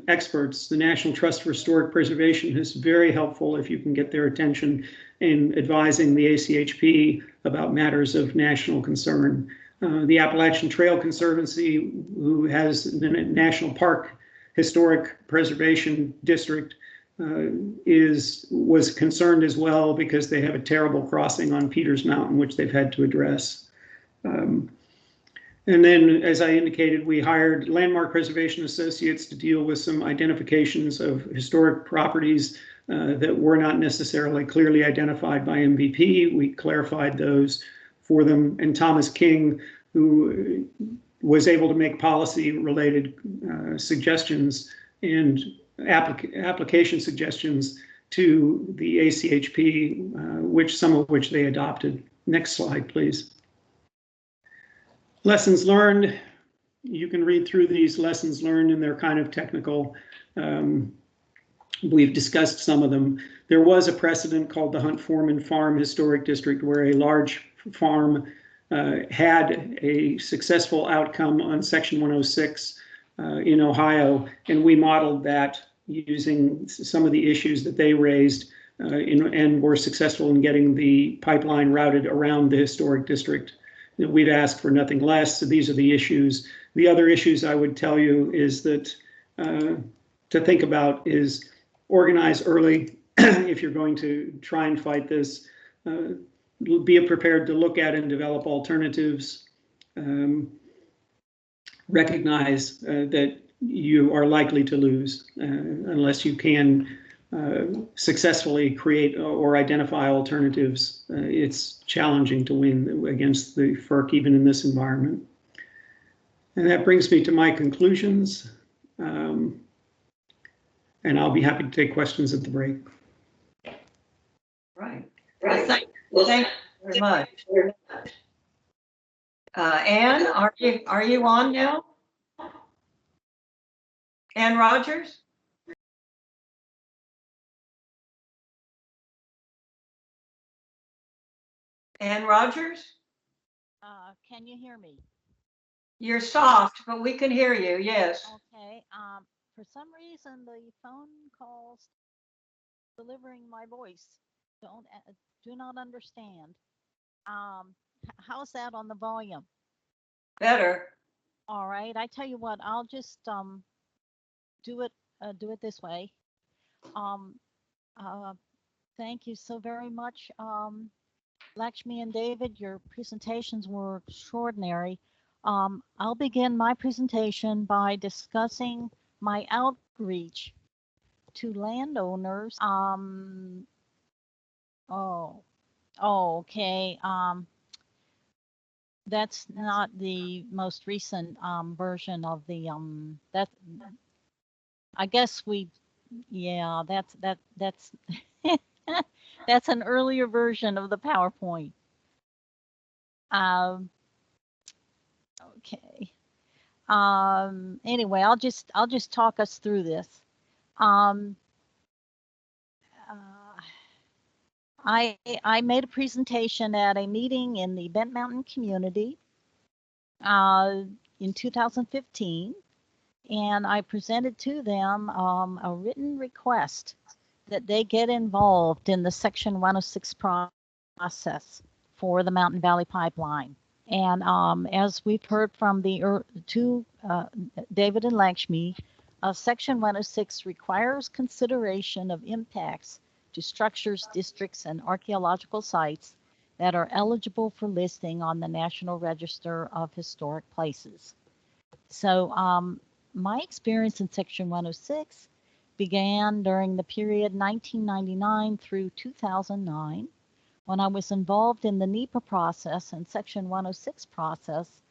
S4: experts. The National Trust for Historic Preservation is very helpful if you can get their attention in advising the ACHP about matters of national concern. The Appalachian Trail Conservancy, who has the National Park Historic Preservation District, was concerned as well because they have a terrible crossing on Peters Mountain, which they've had to address. And then, as I indicated, we hired Landmark Preservation Associates to deal with some identifications of historic properties that were not necessarily clearly identified by MVP. We clarified those for them. And Thomas King, who was able to make policy-related suggestions and application suggestions to the ACHP, some of which they adopted. Next slide, please. Lessons learned. You can read through these lessons learned, and they're kind of technical. We've discussed some of them. There was a precedent called the Hunt Foreman Farm Historic District, where a large farm had a successful outcome on Section 106 in Ohio, and we modeled that using some of the issues that they raised and were successful in getting the pipeline routed around the historic district. We've asked for nothing less, so these are the issues. The other issues I would tell you is that to think about is organize early if you're going to try and fight this. Be prepared to look at and develop alternatives. Recognize that you are likely to lose unless you can successfully create or identify alternatives. It's challenging to win against the FERC, even in this environment. And that brings me to my conclusions. And I'll be happy to take questions at the break.
S3: Right. Well, thank you very much. Ann, are you on now? Ann Rogers? Ann Rogers?
S1: Can you hear me?
S3: You're soft, but we can hear you, yes.
S1: Okay. For some reason, the phone calls delivering my voice do not understand. How's that on the volume?
S3: Better.
S1: All right. I tell you what, I'll just do it this way. Thank you so very much. Lakshmi and David, your presentations were extraordinary. I'll begin my presentation by discussing my outreach to landowners. Okay. That's not the most recent version of the that. I guess that's that's an earlier version of the PowerPoint. Okay. Anyway, I'll just talk us through this. I made a presentation at a meeting in the Bent Mountain community in 2015, and I presented to them a written request that they get involved in the Section 106 process for the Mountain Valley Pipeline. And as we've heard from the two, David and Lakshmi, Section 106 requires consideration of impacts to structures, districts, and archaeological sites that are eligible for listing on the National Register of Historic Places. So my experience in Section 106 began during the period 1999 through 2009, when I was involved in the NEPA process and Section 106 process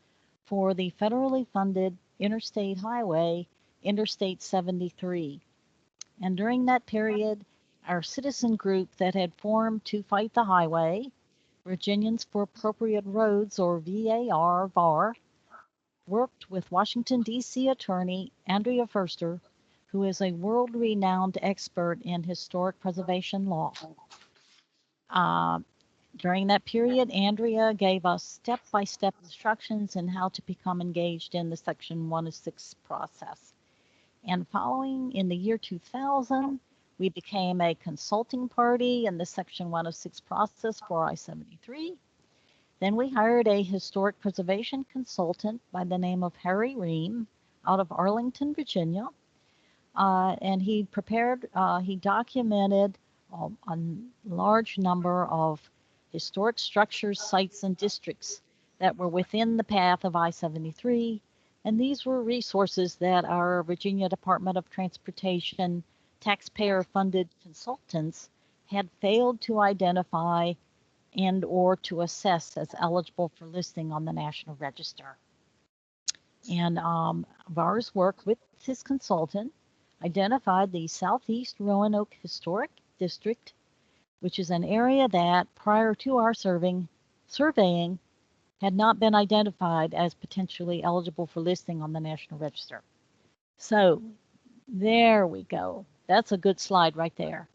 S1: for the federally funded interstate highway, Interstate 73. And during that period, our citizen group that had formed to fight the highway, Virginians for Appropriate Roads, or VAR, worked with Washington, D.C. attorney Andrea Furster, who is a world-renowned expert in historic preservation law. During that period, Andrea gave us step-by-step instructions in how to become engaged in the Section 106 process. And following in the year 2000, we became a consulting party in the Section 106 process for I-73. Then we hired a historic preservation consultant by the name of Harry Ream out of Arlington, Virginia. And he documented a large number of historic structures, sites, and districts that were within the path of I-73. And these were resources that our Virginia Department of Transportation taxpayer-funded consultants had failed to identify and or to assess as eligible for listing on the National Register. And Var's work with his consultant identified the Southeast Roanoke Historic District, which is an area that prior to our surveying had not been identified as potentially eligible for listing on the National Register. So there we go. That's a good slide right there.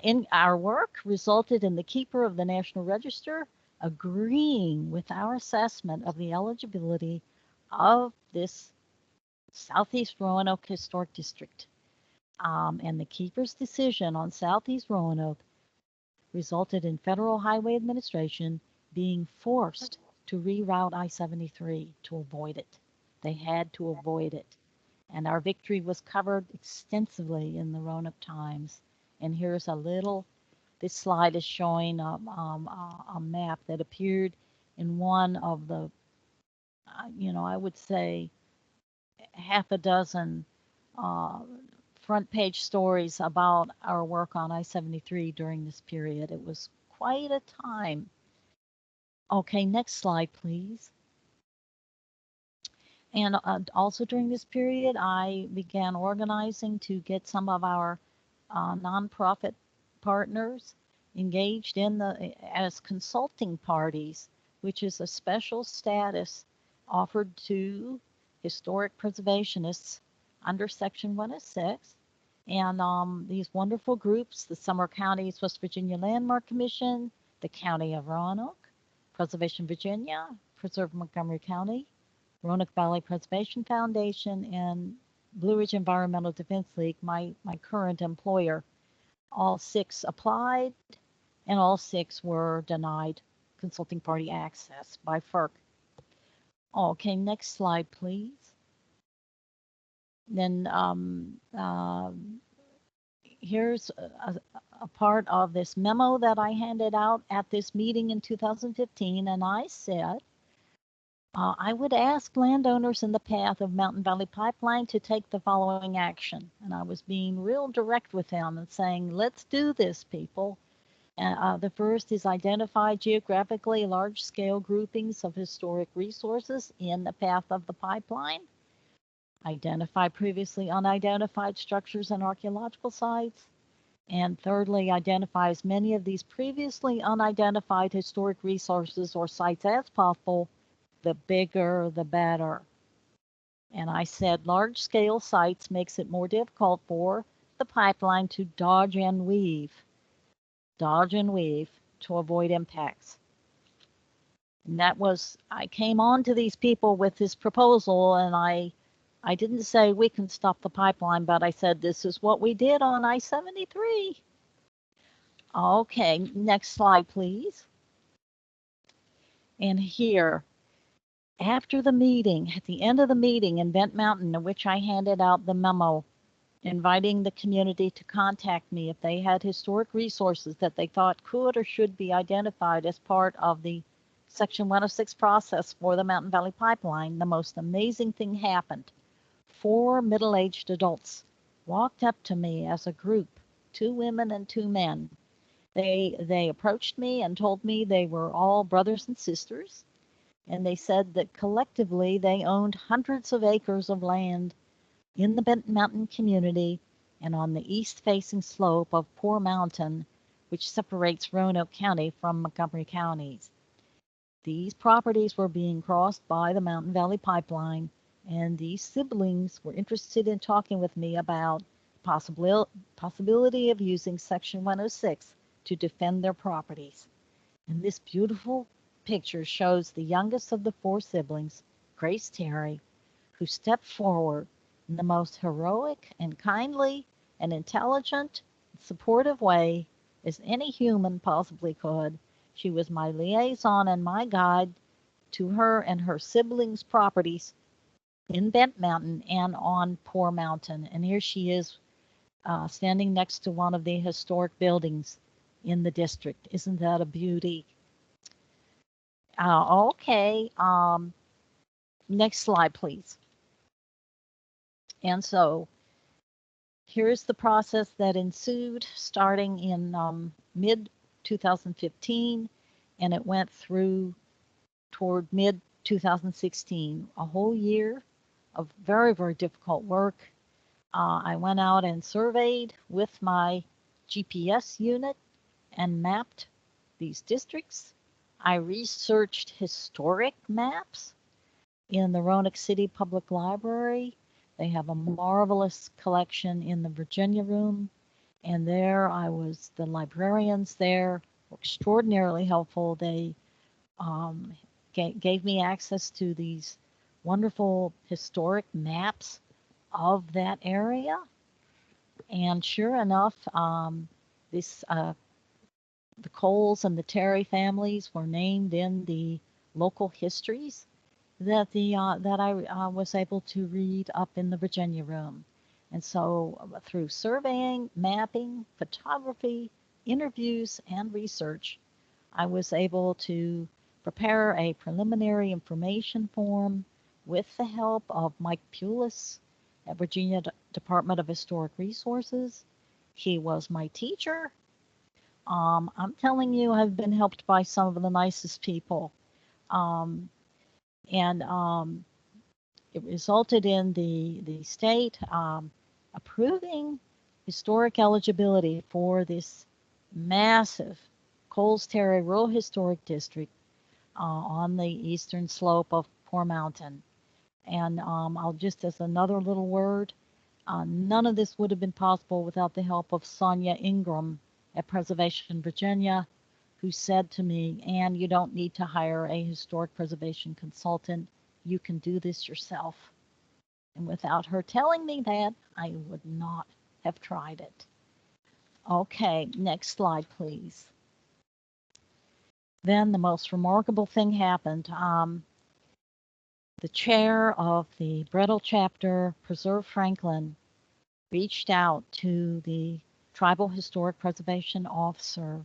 S1: In our work resulted in the keeper of the National Register agreeing with our assessment of the eligibility of this Southeast Roanoke Historic District. And the keeper's decision on Southeast Roanoke resulted in Federal Highway Administration being forced to reroute I-73 to avoid it. They had to avoid it. And our victory was covered extensively in the Roanoke Times. And here's a little, this slide is showing a map that appeared in one of the, I would say half a dozen front page stories about our work on I-73 during this period. It was quite a time. Okay, next slide, please. And also during this period, I began organizing to get some of our nonprofit partners engaged in as consulting parties, which is a special status offered to historic preservationists under Section 106. And these wonderful groups, the Summer County's West Virginia Landmark Commission, the County of Roanoke, Preservation Virginia, Preserve Montgomery County, Roanoke Valley Preservation Foundation, and Blue Ridge Environmental Defense League, my current employer. All 6 applied, and all 6 were denied consulting party access by FERC. Okay, next slide, please. Then here's a part of this memo that I handed out at this meeting in 2015, and I said, I would ask landowners in the path of Mountain Valley Pipeline to take the following action. And I was being real direct with them and saying, let's do this, people. The first is identify geographically large-scale groupings of historic resources in the path of the pipeline. Identify previously unidentified structures and archaeological sites. And thirdly, identify as many of these previously unidentified historic resources or sites as possible. The bigger, the better. And I said large-scale sites makes it more difficult for the pipeline to dodge and weave to avoid impacts. And that was, I came on to these people with this proposal, and I didn't say we can stop the pipeline, but I said this is what we did on I-73. Okay, next slide, please. And here, after the meeting, at the end of the meeting in Bent Mountain, in which I handed out the memo inviting the community to contact me if they had historic resources that they thought could or should be identified as part of the Section 106 process for the Mountain Valley Pipeline, the most amazing thing happened. 4 middle-aged adults walked up to me as a group, 2 women and 2 men. They approached me and told me they were all brothers and sisters. And they said that collectively they owned hundreds of acres of land in the Benton Mountain community and on the east-facing slope of Poor Mountain, which separates Roanoke County from Montgomery counties. These properties were being crossed by the Mountain Valley Pipeline, and these siblings were interested in talking with me about the possibility of using Section 106 to defend their properties. And this beautiful picture shows the youngest of the 4 siblings, Grace Terry, who stepped forward in the most heroic and kindly and intelligent, supportive way as any human possibly could, She was my liaison and my guide to her and her siblings' properties in Bent Mountain and on Poor Mountain. And here she is standing next to one of the historic buildings in the district. Isn't that a beauty? Okay, next slide, please. And so here's the process that ensued starting in mid 2015, and it went through toward mid 2016, a whole year of very, very difficult work. I went out and surveyed with my GPS unit and mapped these districts. I researched historic maps in the Roanoke City Public Library. They have a marvelous collection in the Virginia room. And there the librarians there were extraordinarily helpful. They gave me access to these wonderful historic maps of that area. And sure enough, the Coles and the Terry families were named in the local histories that I was able to read up in the Virginia room. And so through surveying, mapping, photography, interviews, and research, I was able to prepare a preliminary information form with the help of Mike Pulis at Virginia Department of Historic Resources. He was my teacher. I'm telling you, I've been helped by some of the nicest people. It resulted in the state approving historic eligibility for this massive Coles Terry Rural Historic District on the eastern slope of Poor Mountain. And I'll just, as another little word, none of this would have been possible without the help of Sonia Ingram at Preservation Virginia, who said to me, "Ann, you don't need to hire a historic preservation consultant. You can do this yourself." And without her telling me that, I would not have tried it. Okay, next slide, please. Then the most remarkable thing happened. The chair of the Brettle chapter, Preserve Franklin, reached out to the Tribal Historic Preservation Officer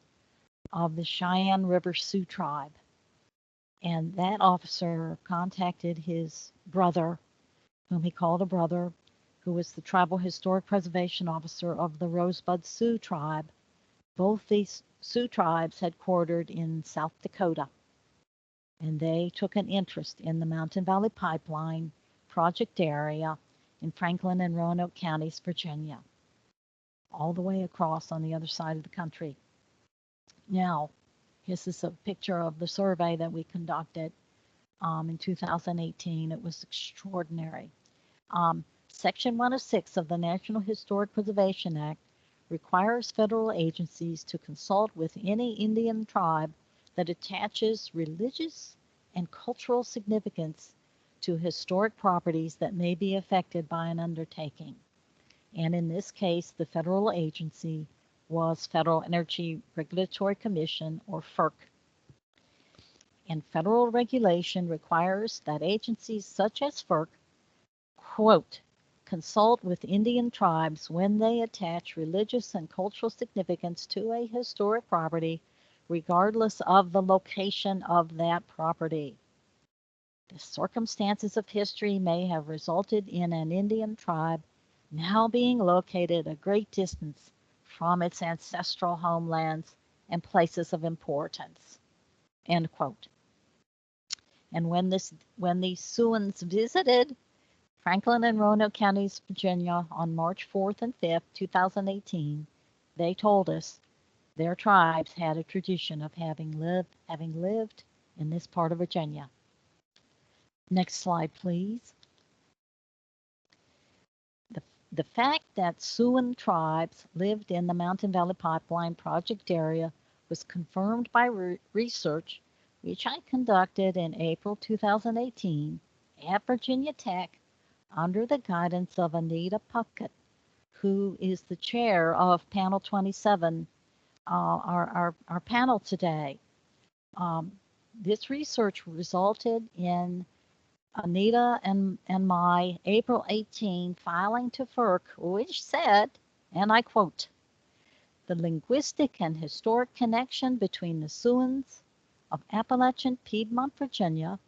S1: of the Cheyenne River Sioux Tribe. And that officer contacted his brother, whom he called a brother, who was the Tribal Historic Preservation Officer of the Rosebud Sioux Tribe. Both these Sioux tribes headquartered in South Dakota. And they took an interest in the Mountain Valley Pipeline project area in Franklin and Roanoke counties, Virginia, all the way across on the other side of the country. Now, this is a picture of the survey that we conducted in 2018. It was extraordinary. Section 106 of the National Historic Preservation Act requires federal agencies to consult with any Indian tribe that attaches religious and cultural significance to historic properties that may be affected by an undertaking. And in this case, the federal agency was Federal Energy Regulatory Commission, or FERC. And federal regulation requires that agencies such as FERC, quote, consult with Indian tribes when they attach religious and cultural significance to a historic property, regardless of the location of that property. The circumstances of history may have resulted in an Indian tribe now being located a great distance from its ancestral homelands and places of importance, end quote. And when the Siouans visited Franklin and Roanoke counties, Virginia on March 4th and 5th, 2018, they told us their tribes had a tradition of having lived in this part of Virginia. Next slide, please. The fact that Siouan tribes lived in the Mountain Valley Pipeline project area was confirmed by research which I conducted in April 2018 at Virginia Tech under the guidance of Anita Puckett, who is the chair of Panel 27, our panel today. This research resulted in Anita and my April 18 filing to FERC, which said, and I quote, "The linguistic and historic connection between the Siouans of Appalachian Piedmont, Virginia,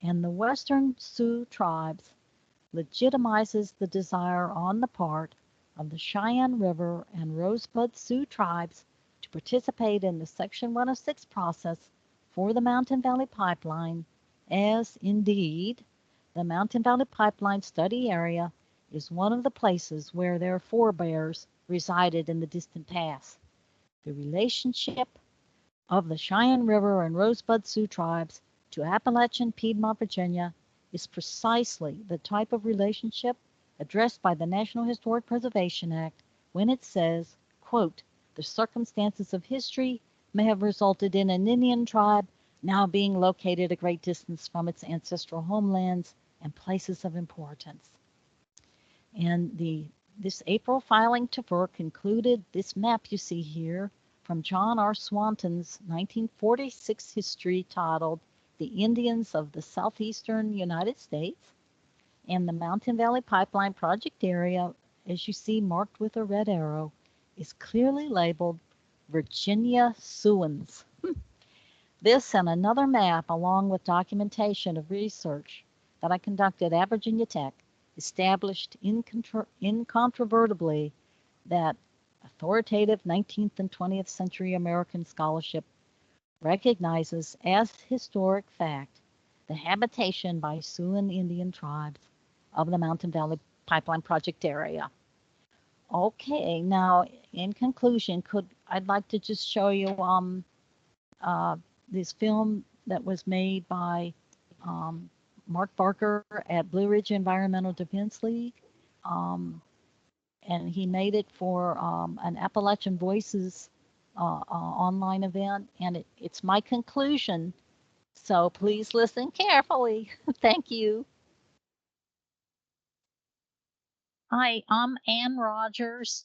S1: and the Western Sioux tribes legitimizes the desire on the part of the Cheyenne River and Rosebud Sioux tribes to participate in the Section 106 process for the Mountain Valley Pipeline, as indeed the Mountain Valley Pipeline study area is one of the places where their forebears resided in the distant past. The relationship of the Cheyenne River and Rosebud Sioux tribes to Appalachian Piedmont, Virginia is precisely the type of relationship addressed by the National Historic Preservation Act when it says, quote, "The circumstances of history may have resulted in an Indian tribe now being located a great distance from its ancestral homelands and places of importance." And this April filing to FERC included this map you see here from John R. Swanton's 1946 history titled "The Indians of the Southeastern United States," and the Mountain Valley Pipeline project area, as you see marked with a red arrow, is clearly labeled Virginia Siouans. This and another map, along with documentation of research that I conducted at Virginia Tech, established incontrovertibly that authoritative 19th and 20th century American scholarship recognizes as historic fact the habitation by Siouan Indian tribes of the Mountain Valley Pipeline project area. Okay, now in conclusion, I'd like to just show you this film that was made by Mark Barker at Blue Ridge Environmental Defense League. And he made it for an Appalachian Voices online event. And it's my conclusion. So please listen carefully. Thank you. Hi, I'm Ann Rogers.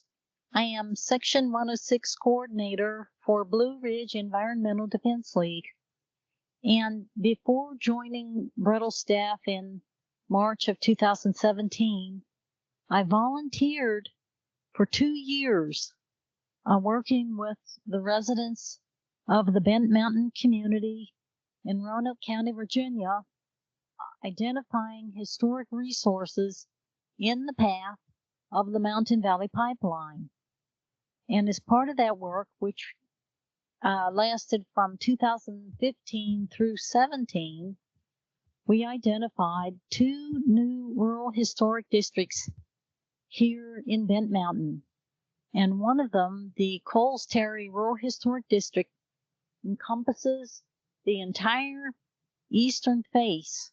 S1: I am Section 106 Coordinator for Blue Ridge Environmental Defense League. And before joining Brittle staff in March of 2017, I volunteered for 2 years working with the residents of the Bent Mountain community in Roanoke County, Virginia, identifying historic resources in the path of the Mountain Valley Pipeline. And as part of that work, which lasted from 2015 through 17, we identified 2 new rural historic districts here in Bent Mountain. And one of them, the Coles Terry Rural Historic District, encompasses the entire eastern face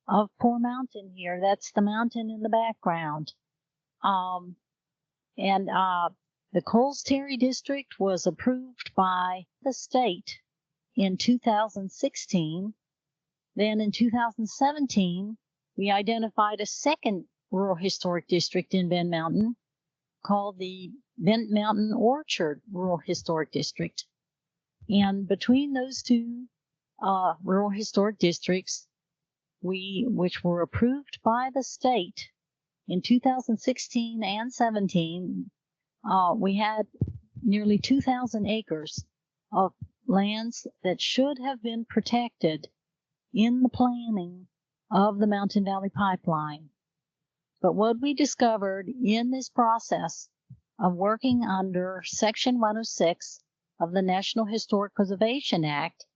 S1: of Poor Mountain here. That's the mountain in the background. The Coles Terry District was approved by the state in 2016. Then in 2017, we identified a second rural historic district in Bent Mountain called the Bent Mountain Orchard Rural Historic District. And between those 2 rural historic districts, which were approved by the state in 2016 and 17, we had nearly 2,000 acres of lands that should have been protected in the planning of the Mountain Valley Pipeline. But what we discovered in this process of working under Section 106 of the National Historic Preservation Act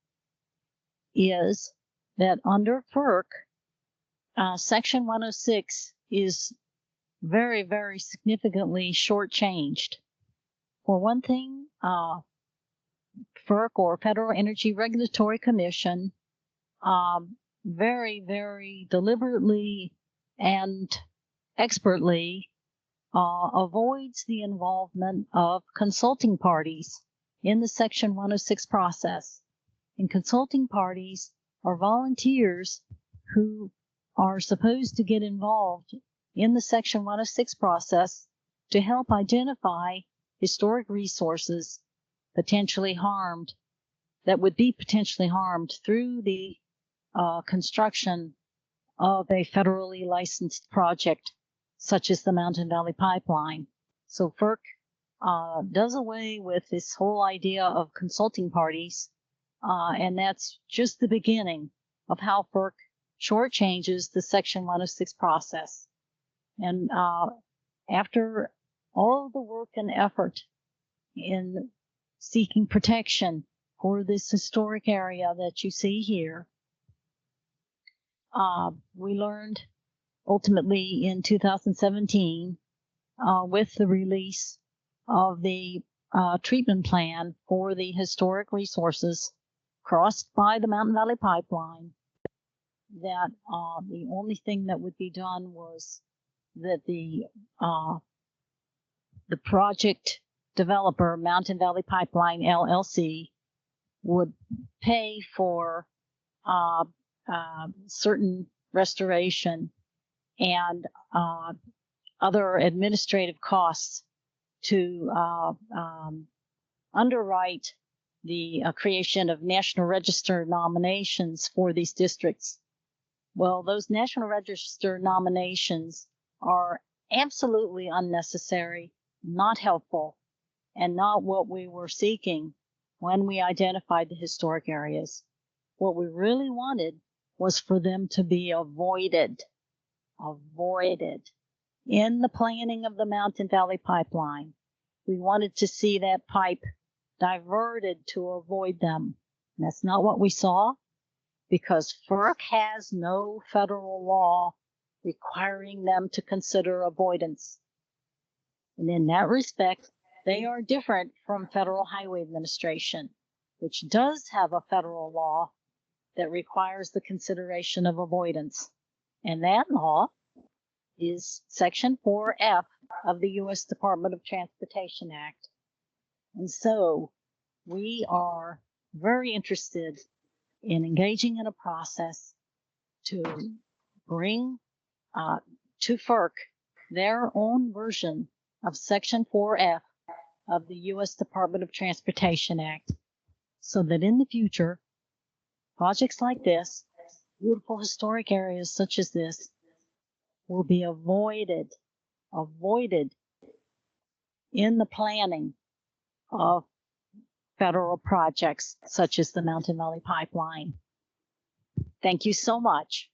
S1: is that under FERC, Section 106 is very, very significantly shortchanged. For one thing, FERC, or Federal Energy Regulatory Commission, very, very deliberately and expertly avoids the involvement of consulting parties in the Section 106 process. And consulting parties are volunteers who are supposed to get involved in the Section 106 process to help identify historic resources potentially harmed that would be potentially harmed through the construction of a federally licensed project such as the Mountain Valley Pipeline. So FERC does away with this whole idea of consulting parties, and that's just the beginning of how FERC shortchanges the Section 106 process. And after all the work and effort in seeking protection for this historic area that you see here, we learned ultimately in 2017 with the release of the treatment plan for the historic resources crossed by the Mountain Valley Pipeline, that the only thing that would be done was that the project developer, Mountain Valley Pipeline LLC, would pay for certain restoration and other administrative costs to underwrite the creation of National Register nominations for these districts. Well, those National Register nominations are absolutely unnecessary, not helpful, and not what we were seeking when we identified the historic areas. What we really wanted was for them to be avoided in the planning of the Mountain Valley Pipeline. We wanted to see that pipe diverted to avoid them. And that's not what we saw, because FERC has no federal law requiring them to consider avoidance. And in that respect, they are different from Federal Highway Administration, which does have a federal law that requires the consideration of avoidance. And that law is Section 4F of the U.S. Department of Transportation Act. And so we are very interested in engaging in a process to bring to FERC their own version of Section 4F of the U.S. Department of Transportation Act, so that in the future, projects like this, beautiful historic areas such as this, will be avoided in the planning of federal projects such as the Mountain Valley Pipeline. Thank you so much.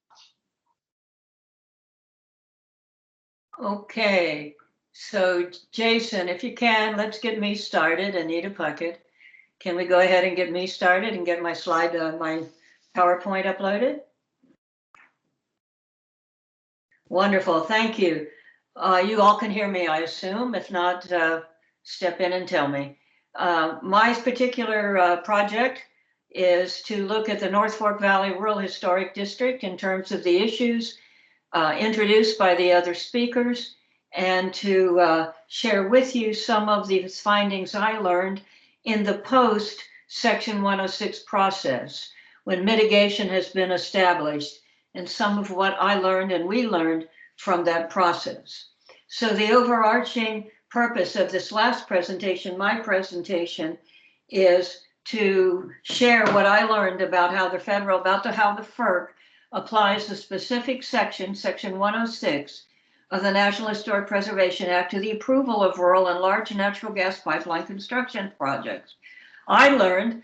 S3: Okay, so Jason, if you can, let's get me started. Anita Puckett. Can we go ahead and get me started and get my slide, my PowerPoint uploaded? Wonderful, thank you. You all can hear me, I assume. If not, step in and tell me. My particular project is to look at the North Fork Valley Rural Historic District in terms of the issues introduced by the other speakers, and to share with you some of the findings I learned in the post Section 106 process, when mitigation has been established, and some of what I learned and we learned from that process. So the overarching purpose of this last presentation, my presentation, is to share what I learned about how the FERC applies the specific section, Section 106 of the National Historic Preservation Act, to the approval of rural and large natural gas pipeline construction projects. I learned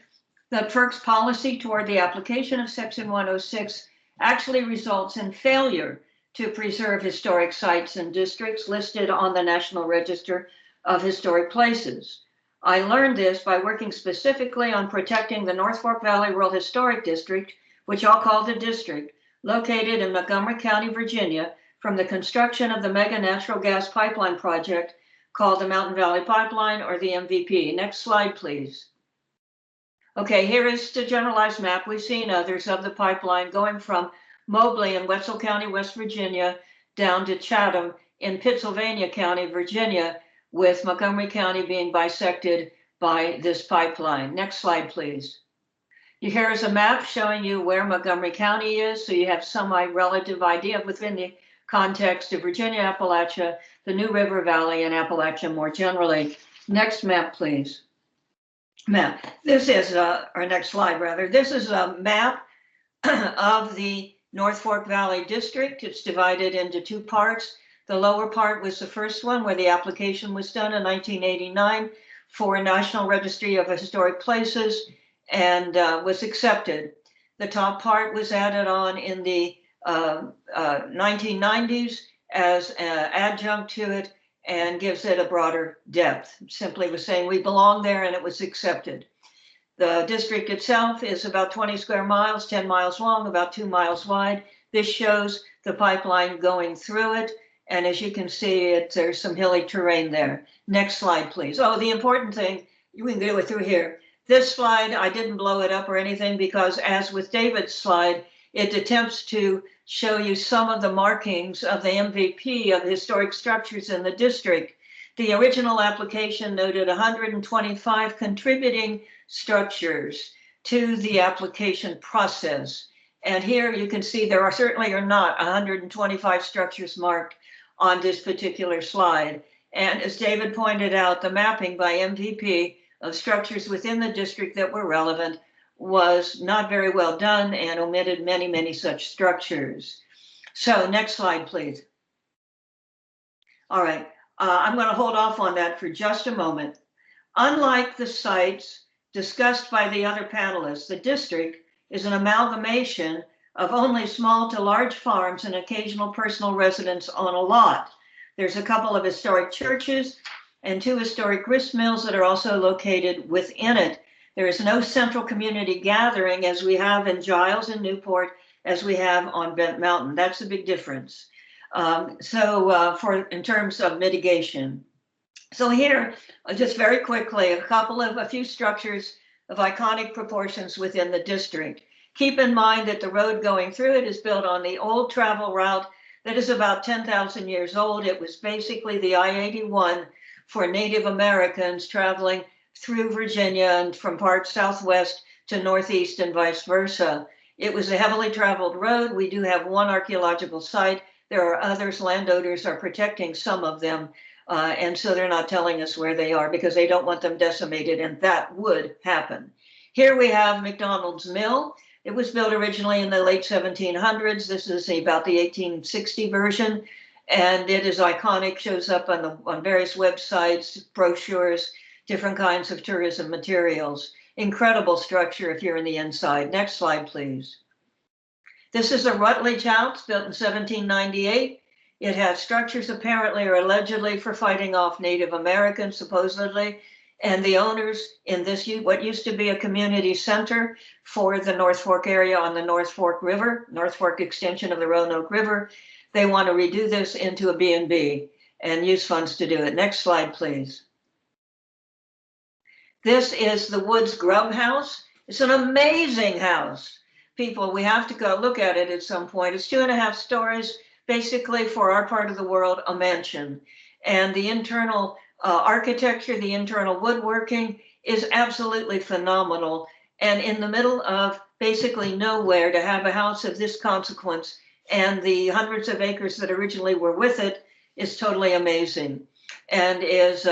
S3: that FERC's policy toward the application of Section 106 actually results in failure to preserve historic sites and districts listed on the National Register of Historic Places. I learned this by working specifically on protecting the North Fork Valley Rural Historic District, which I'll call the district, located in Montgomery County, Virginia, from the construction of the mega natural gas pipeline project called the Mountain Valley Pipeline, or the MVP. Next slide, please. Okay, here is the generalized map. We've seen others of the pipeline going from Mobley in Wetzel County, West Virginia, down to Chatham in Pittsylvania County, Virginia, with Montgomery County being bisected by this pipeline. Next slide, please. Here is a map showing you where Montgomery County is, so you have some relative idea within the context of Virginia, Appalachia, the New River Valley, and Appalachia more generally. Next map, please. map. This is, our next slide rather, this is a map of the North Fork Valley District. It's divided into two parts. The lower part was the first one where the application was done in 1989 for a National Registry of Historic Places and was accepted. The top part was added on in the 1990s as an adjunct to it and gives it a broader depth. Simply was saying we belong there and it was accepted. The district itself is about 20 square miles, 10 miles long, about 2 miles wide. This shows the pipeline going through it. And as you can see, there's some hilly terrain there. Next slide, please. Oh, the important thing, we can go through here. This slide, I didn't blow it up or anything because as with David's slide, it attempts to show you some of the markings of the MVP of the historic structures in the district. The original application noted 125 contributing structures to the application process. And here you can see there are certainly are not 125 structures marked on this particular slide. And as David pointed out, the mapping by MVP of structures within the district that were relevant was not very well done and omitted many, many such structures. So next slide, please. All right, I'm going to hold off on that for just a moment. Unlike the sites discussed by the other panelists, the district is an amalgamation of only small to large farms and occasional personal residence on a lot. There's a couple of historic churches and 2 historic grist mills that are also located within it. There is no central community gathering as we have in Giles and Newport, as we have on Bent Mountain. That's a big difference. In terms of mitigation. So here, just very quickly, a few structures of iconic proportions within the district. Keep in mind that the road going through it is built on the old travel route that is about 10,000 years old. It was basically the I-81 for Native Americans traveling through Virginia and from parts southwest to northeast and vice versa. It was a heavily traveled road. We do have one archaeological site. There are others. Landowners are protecting some of them. And so they're not telling us where they are because they don't want them decimated, and that would happen. Here we have McDonald's Mill. It was built originally in the late 1700s. This is about the 1860 version, and it is iconic, shows up on various websites, brochures, different kinds of tourism materials. Incredible structure if you're in the inside. Next slide, please. This is a Rutledge house built in 1798. It had structures apparently or allegedly for fighting off Native Americans, supposedly, and the owners in this, what used to be a community center for the North Fork area on the North Fork River, North Fork extension of the Roanoke River, they want to redo this into a B&B and use funds to do it. Next slide, please. This is the Woods Grub House. It's an amazing house. People, we have to go look at it at some point. It's 2.5 stories. Basically, for our part of the world, a mansion. And the internal architecture, the internal woodworking is absolutely phenomenal. And in the middle of basically nowhere, to have a house of this consequence and the hundreds of acres that originally were with it is totally amazing and is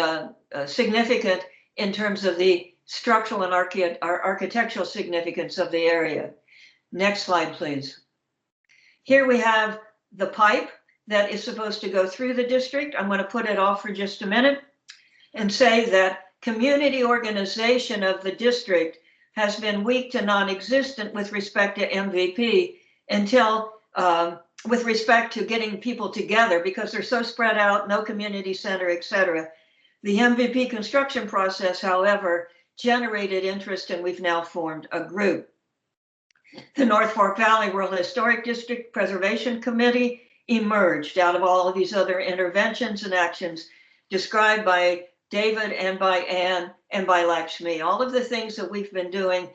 S3: significant in terms of the structural and architectural significance of the area. Next slide, please. Here we have the pipe that is supposed to go through the district. I'm going to put it off for just a minute and say that community organization of the district has been weak to non-existent with respect to MVP until with respect to getting people together because they're so spread out, no community center, etc. The MVP construction process, however, generated interest, and we've now formed a group. The North Fork Valley World Historic District Preservation Committee emerged out of all of these other interventions and actions described by David and by Ann and by Lakshmi. All of the things that we've been doing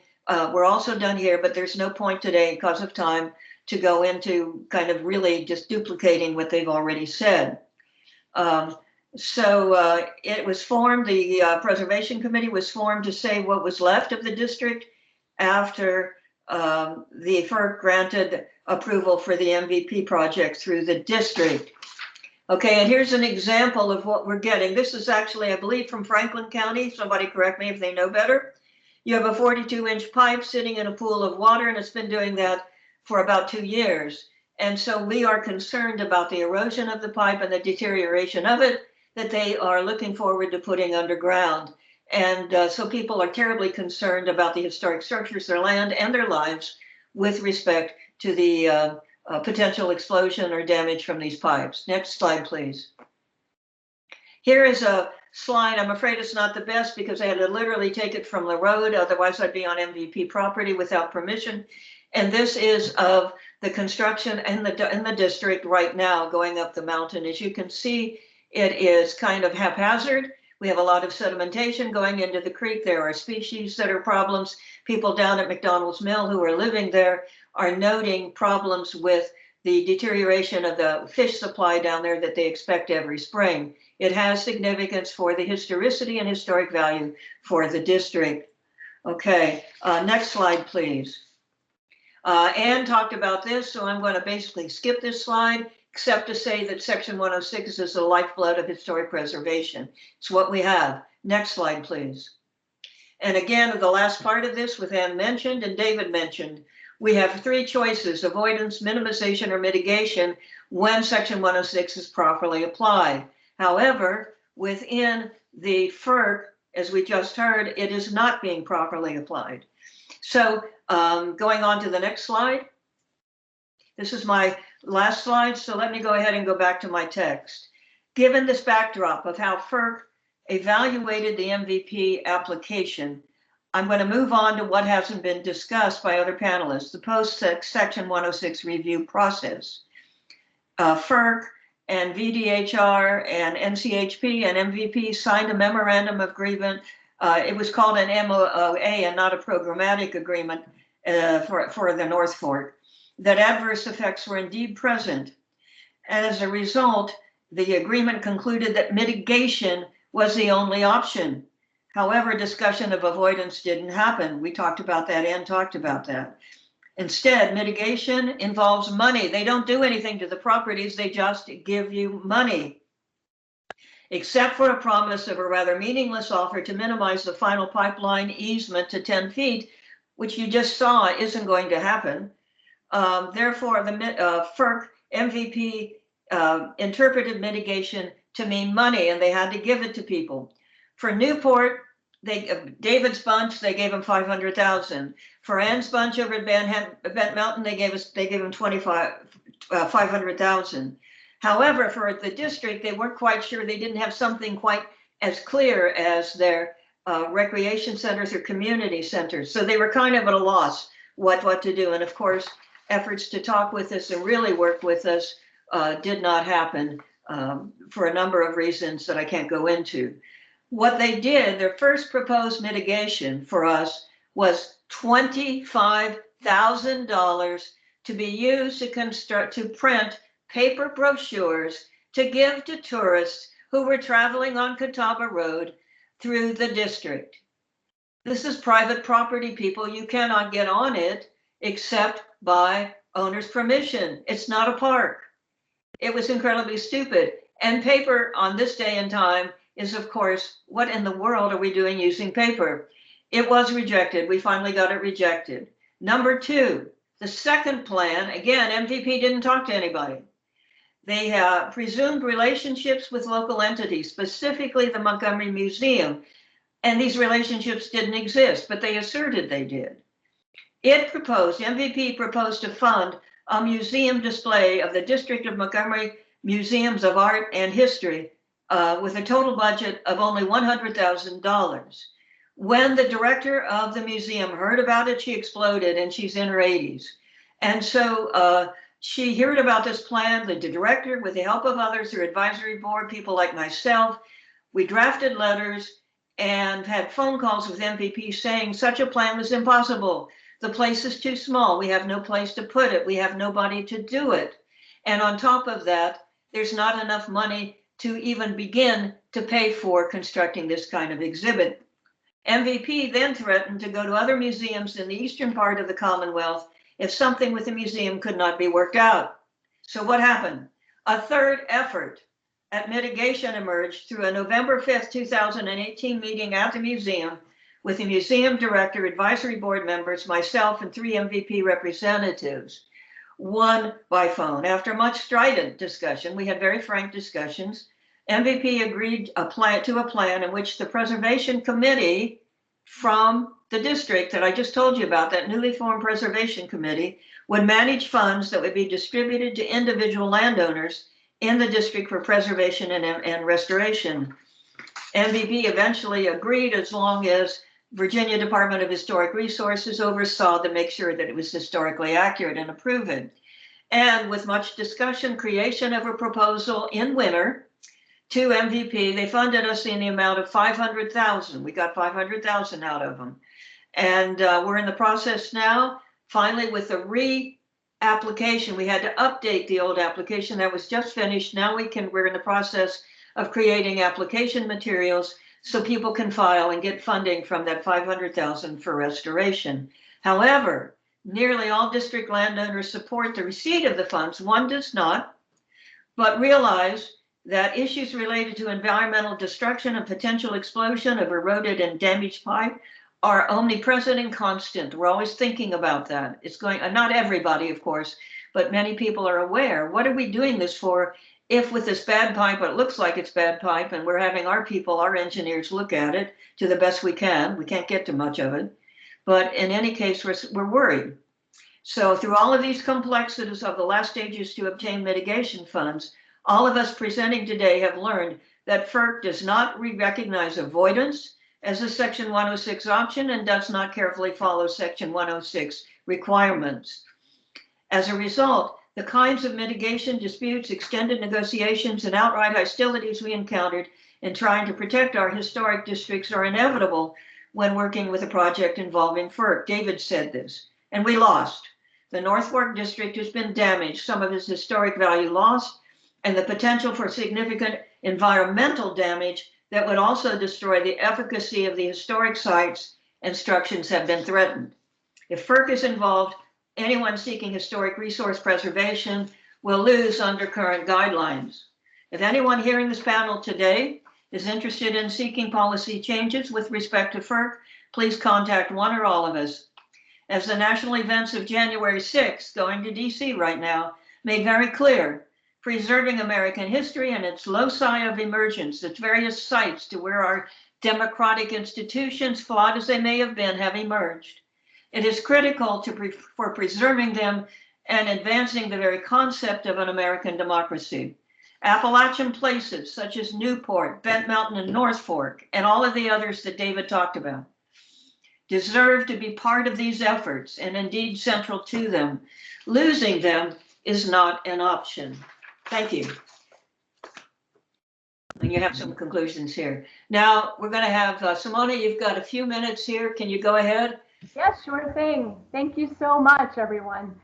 S3: were also done here, but there's no point today because of time to go into kind of really just duplicating what they've already said. It was formed, the Preservation Committee was formed to say what was left of the district after the FERC granted approval for the MVP project through the district. Okay, and here's an example of what we're getting. This is actually, I believe, from Franklin County. Somebody correct me if they know better. You have a 42-inch pipe sitting in a pool of water, and it's been doing that for about 2 years. And so we are concerned about the erosion of the pipe and the deterioration of it that they are looking forward to putting underground. And so people are terribly concerned about the historic structures, their land, and their lives with respect to the potential explosion or damage from these pipes. Next slide, please. Here is a slide. I'm afraid it's not the best because I had to literally take it from the road. Otherwise, I'd be on MVP property without permission. And this is of the construction in the district right now going up the mountain. As you can see, it is kind of haphazard. We have a lot of sedimentation going into the creek. There are species that are problems. People down at McDonald's Mill who are living there are noting problems with the deterioration of the fish supply down there that they expect every spring. It has significance for the historicity and historic value for the district. Okay, next slide, please. Anne talked about this, so I'm going to basically skip this slide, except to say that Section 106 is the lifeblood of historic preservation. It's what we have. Next slide, please. And again, the last part of this, with Anne mentioned and David mentioned, we have 3 choices: avoidance, minimization, or mitigation when Section 106 is properly applied. However, within the FERC, as we just heard, it is not being properly applied. So going on to the next slide. This is my last slide, so let me go ahead and go back to my text. Given this backdrop of how FERC evaluated the MVP application, I'm going to move on to what hasn't been discussed by other panelists, the post-Section 106 review process. FERC and VDHR and NCHP and MVP signed a memorandum of agreement. It was called an MOA and not a programmatic agreement for the North Fork, that adverse effects were indeed present. And as a result, the agreement concluded that mitigation was the only option. However, discussion of avoidance didn't happen. We talked about that and talked about that. Instead, mitigation involves money. They don't do anything to the properties, they just give you money. Except for a promise of a rather meaningless offer to minimize the final pipeline easement to 10 feet, which you just saw isn't going to happen. Therefore, the FERC MVP interpreted mitigation to mean money, and they had to give it to people. For Newport, David's bunch, they gave him $500,000. For Ann's bunch over at Bent Mountain, they gave him $500,000. However, for the district, they weren't quite sure. They didn't have something quite as clear as their recreation centers or community centers. So they were kind of at a loss what to do. And of course, efforts to talk with us and really work with us did not happen for a number of reasons that I can't go into. What they did, their first proposed mitigation for us was $25,000 to be used to print paper brochures to give to tourists who were traveling on Catawba Road through the district. This is private property, people. You cannot get on it except by owner's permission. It's not a park. It was incredibly stupid. And paper on this day and time is, of course, what in the world are we doing using paper? It was rejected. We finally got it rejected. Number 2, the second plan, again, MVP didn't talk to anybody. They presumed relationships with local entities, specifically the Montgomery Museum, and these relationships didn't exist, but they asserted they did. MVP proposed to fund a museum display of the District of Montgomery Museums of Art and History with a total budget of only $100,000. When the director of the museum heard about it, she exploded, and she's in her 80s. And so she heard about this plan. The director, with the help of others, her advisory board, people like myself, we drafted letters and had phone calls with MVP saying such a plan was impossible. The place is too small. We have no place to put it. We have nobody to do it. And on top of that, there's not enough money to even begin to pay for constructing this kind of exhibit. MVP then threatened to go to other museums in the eastern part of the Commonwealth if something with the museum could not be worked out. So what happened? A third effort at mitigation emerged through a November 5th, 2018 meeting at the museum with the museum director, advisory board members, myself, and 3 MVP representatives, one by phone. After much strident discussion, we had very frank discussions. MVP agreed to a plan in which the preservation committee from the district that I just told you about, that newly formed preservation committee, would manage funds that would be distributed to individual landowners in the district for preservation and restoration. MVP eventually agreed, as long as Virginia Department of Historic Resources oversaw to make sure that it was historically accurate and approve it. And with much discussion, creation of a proposal in winter to MVP, they funded us in the amount of $500,000. We got $500,000 out of them. And we're in the process now, finally, with the re-application. We had to update the old application that was just finished. Now we're in the process of creating application materials so people can file and get funding from that $500,000 for restoration. However, nearly all district landowners support the receipt of the funds. One does not, but realize that issues related to environmental destruction and potential explosion of eroded and damaged pipe are omnipresent and constant. We're always thinking about that. It's going, not everybody, of course, but many people are aware. What are we doing this for? If with this bad pipe, it looks like it's bad pipe, and we're having our people, our engineers, look at it to the best we can. We can't get to much of it. But in any case, we're worried. So through all of these complexities of the last stages to obtain mitigation funds, all of us presenting today have learned that FERC does not recognize avoidance as a Section 106 option and does not carefully follow Section 106 requirements. As a result, the kinds of mitigation disputes, extended negotiations, and outright hostilities we encountered in trying to protect our historic districts are inevitable when working with a project involving FERC. David said this, and we lost. The North Fork district has been damaged, some of its historic value lost, and the potential for significant environmental damage that would also destroy the efficacy of the historic sites and structures have been threatened. If FERC is involved, anyone seeking historic resource preservation will lose under current guidelines. If anyone hearing this panel today is interested in seeking policy changes with respect to FERC, please contact one or all of us. As the national events of January 6th, going to DC right now, made very clear, preserving American history and its loci of emergence, its various sites to where our democratic institutions, flawed as they may have been, have emerged. It is critical for preserving them and advancing the very concept of an American democracy. Appalachian places such as Newport, Bent Mountain, and North Fork, and all of the others that David talked about, deserve to be part of these efforts and indeed central to them. Losing them is not an option. Thank you. And you have some conclusions here. Now we're going to have Simona, you've got a few minutes here. Can you go ahead?
S7: Yes, sure thing. Thank you so much, everyone.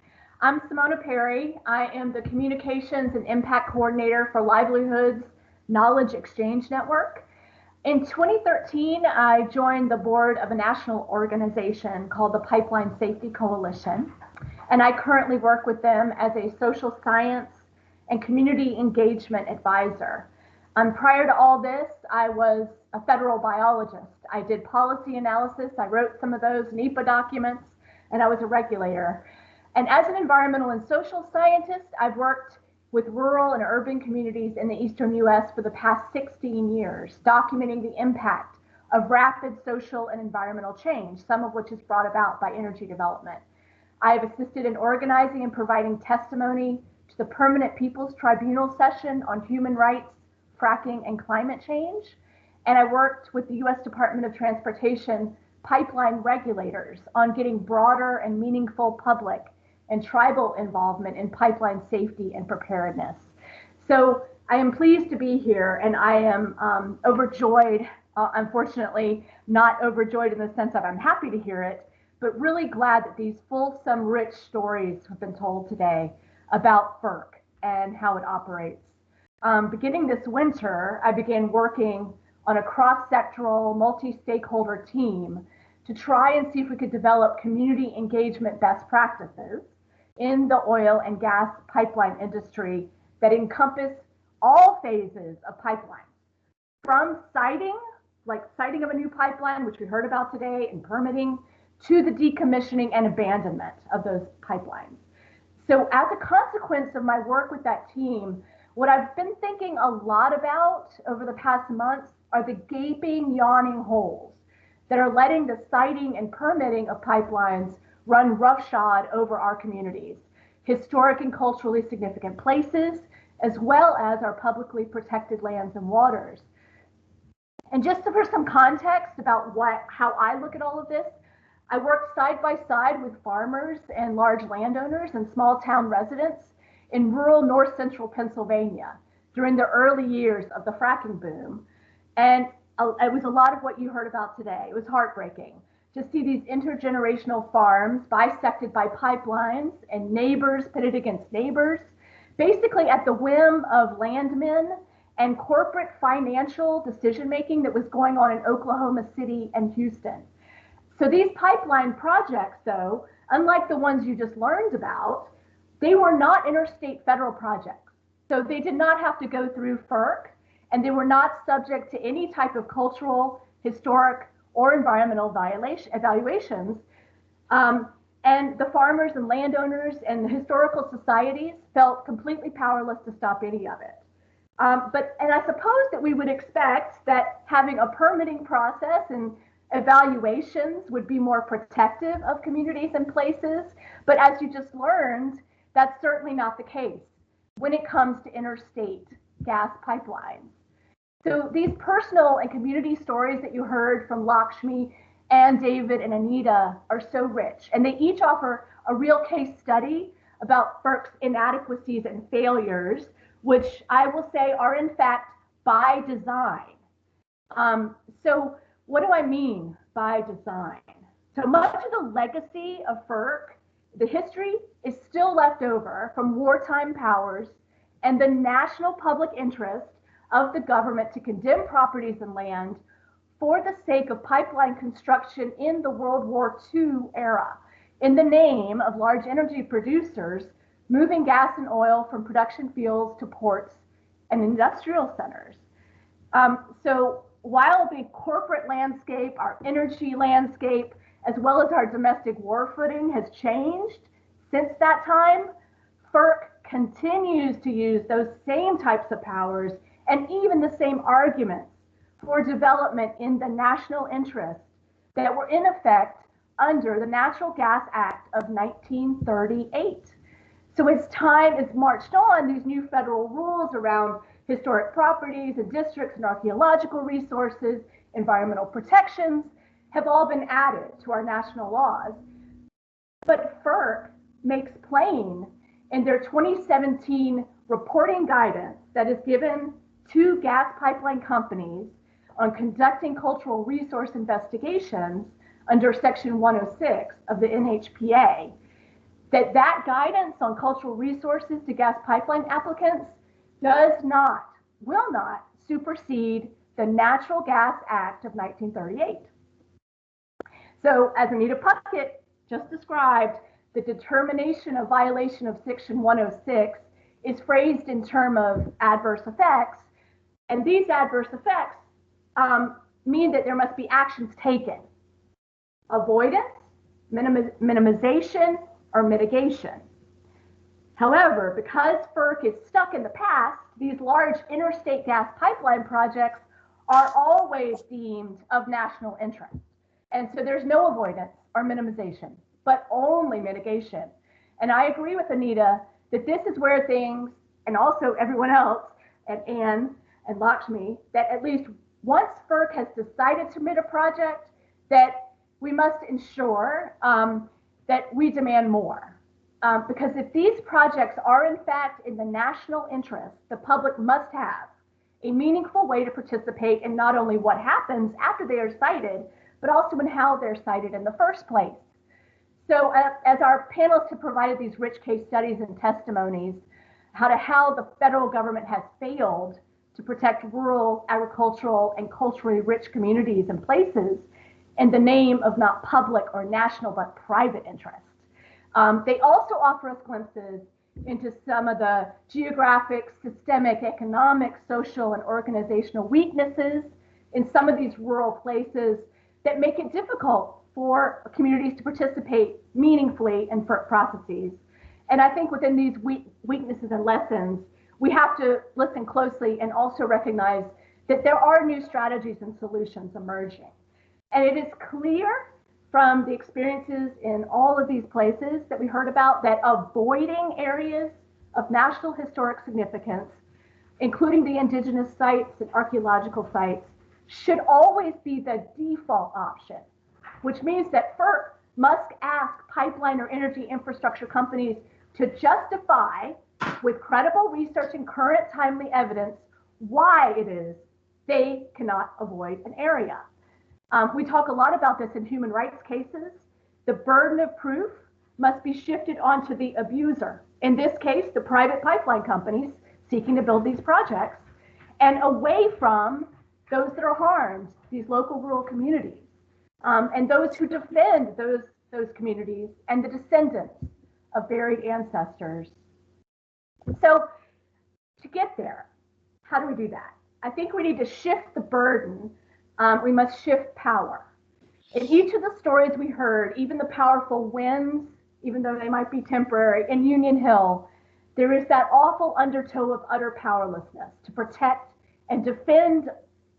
S7: I'm Simona Perry. I am the Communications and Impact Coordinator for Livelihoods Knowledge Exchange Network. In 2013, I joined the board of a national organization called the Pipeline Safety Coalition, and I currently work with them as a social science and community engagement advisor. Prior to all this, I was a federal biologist. I did policy analysis. I wrote some of those NEPA documents, and I was a regulator. And as an environmental and social scientist, I've worked with rural and urban communities in the eastern US for the past 16 years, documenting the impact of rapid social and environmental change, some of which is brought about by energy development. I have assisted in organizing and providing testimony to the Permanent Peoples Tribunal session on human rights, fracking, and climate change. And I worked with the US Department of Transportation pipeline regulators on getting broader and meaningful public and tribal involvement in pipeline safety and preparedness. So I am pleased to be here, and I am overjoyed, unfortunately, not overjoyed in the sense that I'm happy to hear it, but really glad that these fulsome, rich stories have been told today about FERC and how it operates. Beginning this winter, I began working on a cross-sectoral, multi-stakeholder team to try and see if we could develop community engagement best practices in the oil and gas pipeline industry that encompass all phases of pipelines, from siting like siting of a new pipeline, which we heard about today, and permitting, to the decommissioning and abandonment of those pipelines. So as a consequence of my work with that team, what I've been thinking a lot about over the past months are the gaping, yawning holes that are letting the siting and permitting of pipelines run roughshod over our communities, historic and culturally significant places, as well as our publicly protected lands and waters. And just for some context about how I look at all of this, I worked side by side with farmers and large landowners and small town residents in rural north central Pennsylvania during the early years of the fracking boom. And it was a lot of what you heard about today. It was heartbreaking to see these intergenerational farms bisected by pipelines and neighbors pitted against neighbors, basically at the whim of landmen and corporate financial decision-making that was going on in Oklahoma City and Houston. So these pipeline projects, though, unlike the ones you just learned about, they were not interstate federal projects. So they did not have to go through FERC, and they were not subject to any type of cultural, historic, or environmental evaluations. And the farmers and landowners and the historical societies felt completely powerless to stop any of it. And I suppose that we would expect that having a permitting process and evaluations would be more protective of communities and places. But as you just learned, that's certainly not the case when it comes to interstate gas pipelines. So these personal and community stories that you heard from Lakshmi and David and Anita are so rich, and they each offer a real case study about FERC's inadequacies and failures, which I will say are in fact by design. So what do I mean by design? So much of the legacy of FERC, the history, is still left over from wartime powers and the national public interest of the government to condemn properties and land for the sake of pipeline construction in the World War II era, in the name of large energy producers moving gas and oil from production fields to ports and industrial centers. So while the corporate landscape, our energy landscape, as well as our domestic war footing has changed since that time, FERC continues to use those same types of powers and even the same arguments for development in the national interest that were in effect under the Natural Gas Act of 1938. So as time has marched on, these new federal rules around historic properties and districts and archaeological resources, environmental protections, have all been added to our national laws. But FERC makes plain in their 2017 reporting guidance that is given to gas pipeline companies on conducting cultural resource investigations under Section 106 of the NHPA, that guidance on cultural resources to gas pipeline applicants will not supersede the Natural Gas Act of 1938. So as Anita Puckett just described, the determination of violation of Section 106 is phrased in terms of adverse effects, and these adverse effects mean that there must be actions taken: avoidance, minimization, or mitigation. However, because FERC is stuck in the past, these large interstate gas pipeline projects are always deemed of national interest. And so there's no avoidance or minimization, but only mitigation. And I agree with Anita that this is where things, and also everyone else, and Anne and Lakshmi, that at least once FERC has decided to permit a project, that we must ensure that we demand more. Because if these projects are in fact in the national interest, the public must have a meaningful way to participate in not only what happens after they are cited, but also in how they're cited in the first place. So as our panelists have provided these rich case studies and testimonies, how the federal government has failed to protect rural, agricultural, and culturally rich communities and places in the name of not public or national, but private interest. They also offer us glimpses into some of the geographic, systemic, economic, social, and organizational weaknesses in some of these rural places that make it difficult for communities to participate meaningfully in FERC processes. And I think within these weaknesses and lessons, we have to listen closely and also recognize that there are new strategies and solutions emerging. And it is clear from the experiences in all of these places that we heard about that avoiding areas of national historic significance, including the indigenous sites and archaeological sites, should always be the default option, which means that FERC must ask pipeline or energy infrastructure companies to justify with credible research and current timely evidence why it is they cannot avoid an area. We talk a lot about this in human rights cases. The burden of proof must be shifted onto the abuser. In this case, the private pipeline companies seeking to build these projects, and away from those that are harmed, these local rural communities, and those who defend those communities and the descendants of buried ancestors. So to get there, how do we do that? I think we need to shift the burden. We must shift power. In each of the stories we heard, even the powerful wins, even though they might be temporary, in Union Hill, there is that awful undertow of utter powerlessness to protect and defend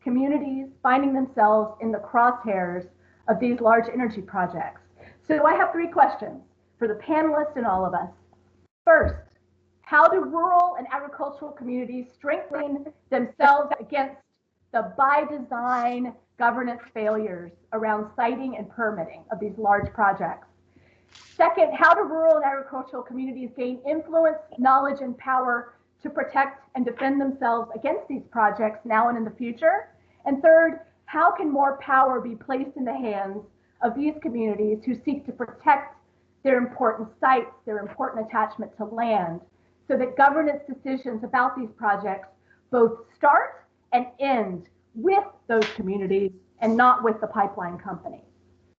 S7: communities finding themselves in the crosshairs of these large energy projects. So I have 3 questions for the panelists and all of us. First, how do rural and agricultural communities strengthen themselves against the by design governance failures around siting and permitting of these large projects? Second, how do rural and agricultural communities gain influence, knowledge, and power to protect and defend themselves against these projects now and in the future? And third, how can more power be placed in the hands of these communities who seek to protect their important sites, their important attachment to land, so that governance decisions about these projects both start and end with those communities and not with the pipeline company?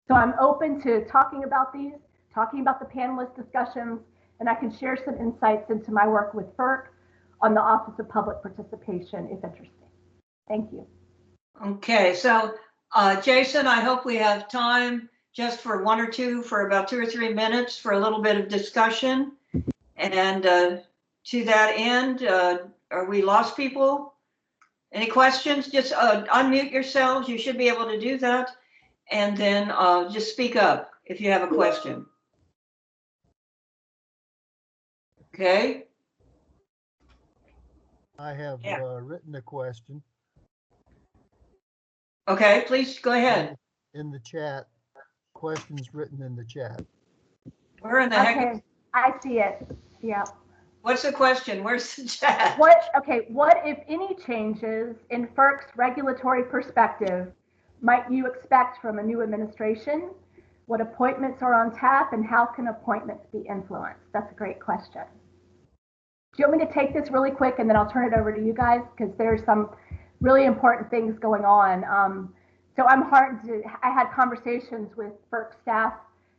S7: So I'm open to talking about these, talking about the panelist discussions, and I can share some insights into my work with FERC on the Office of Public Participation if interesting. Thank you.
S3: Okay, so Jason, I hope we have time just for about 2 or 3 minutes for a little bit of discussion. And to that end, are we lost people? Any questions? Just unmute yourselves. You should be able to do that. And then just speak up if you have a question. Okay.
S8: I have written a question.
S3: Okay, please go ahead.
S8: In the chat, questions written in the chat.
S3: Where in the heck?
S7: Okay, I see it. Yeah.
S3: What's the question? Where's the chat?
S7: What if any changes in FERC's regulatory perspective might you expect from a new administration? What appointments are on tap and how can appointments be influenced? That's a great question. Do you want me to take this really quick and then I'll turn it over to you guys? Because there's some really important things going on. So I had conversations with FERC staff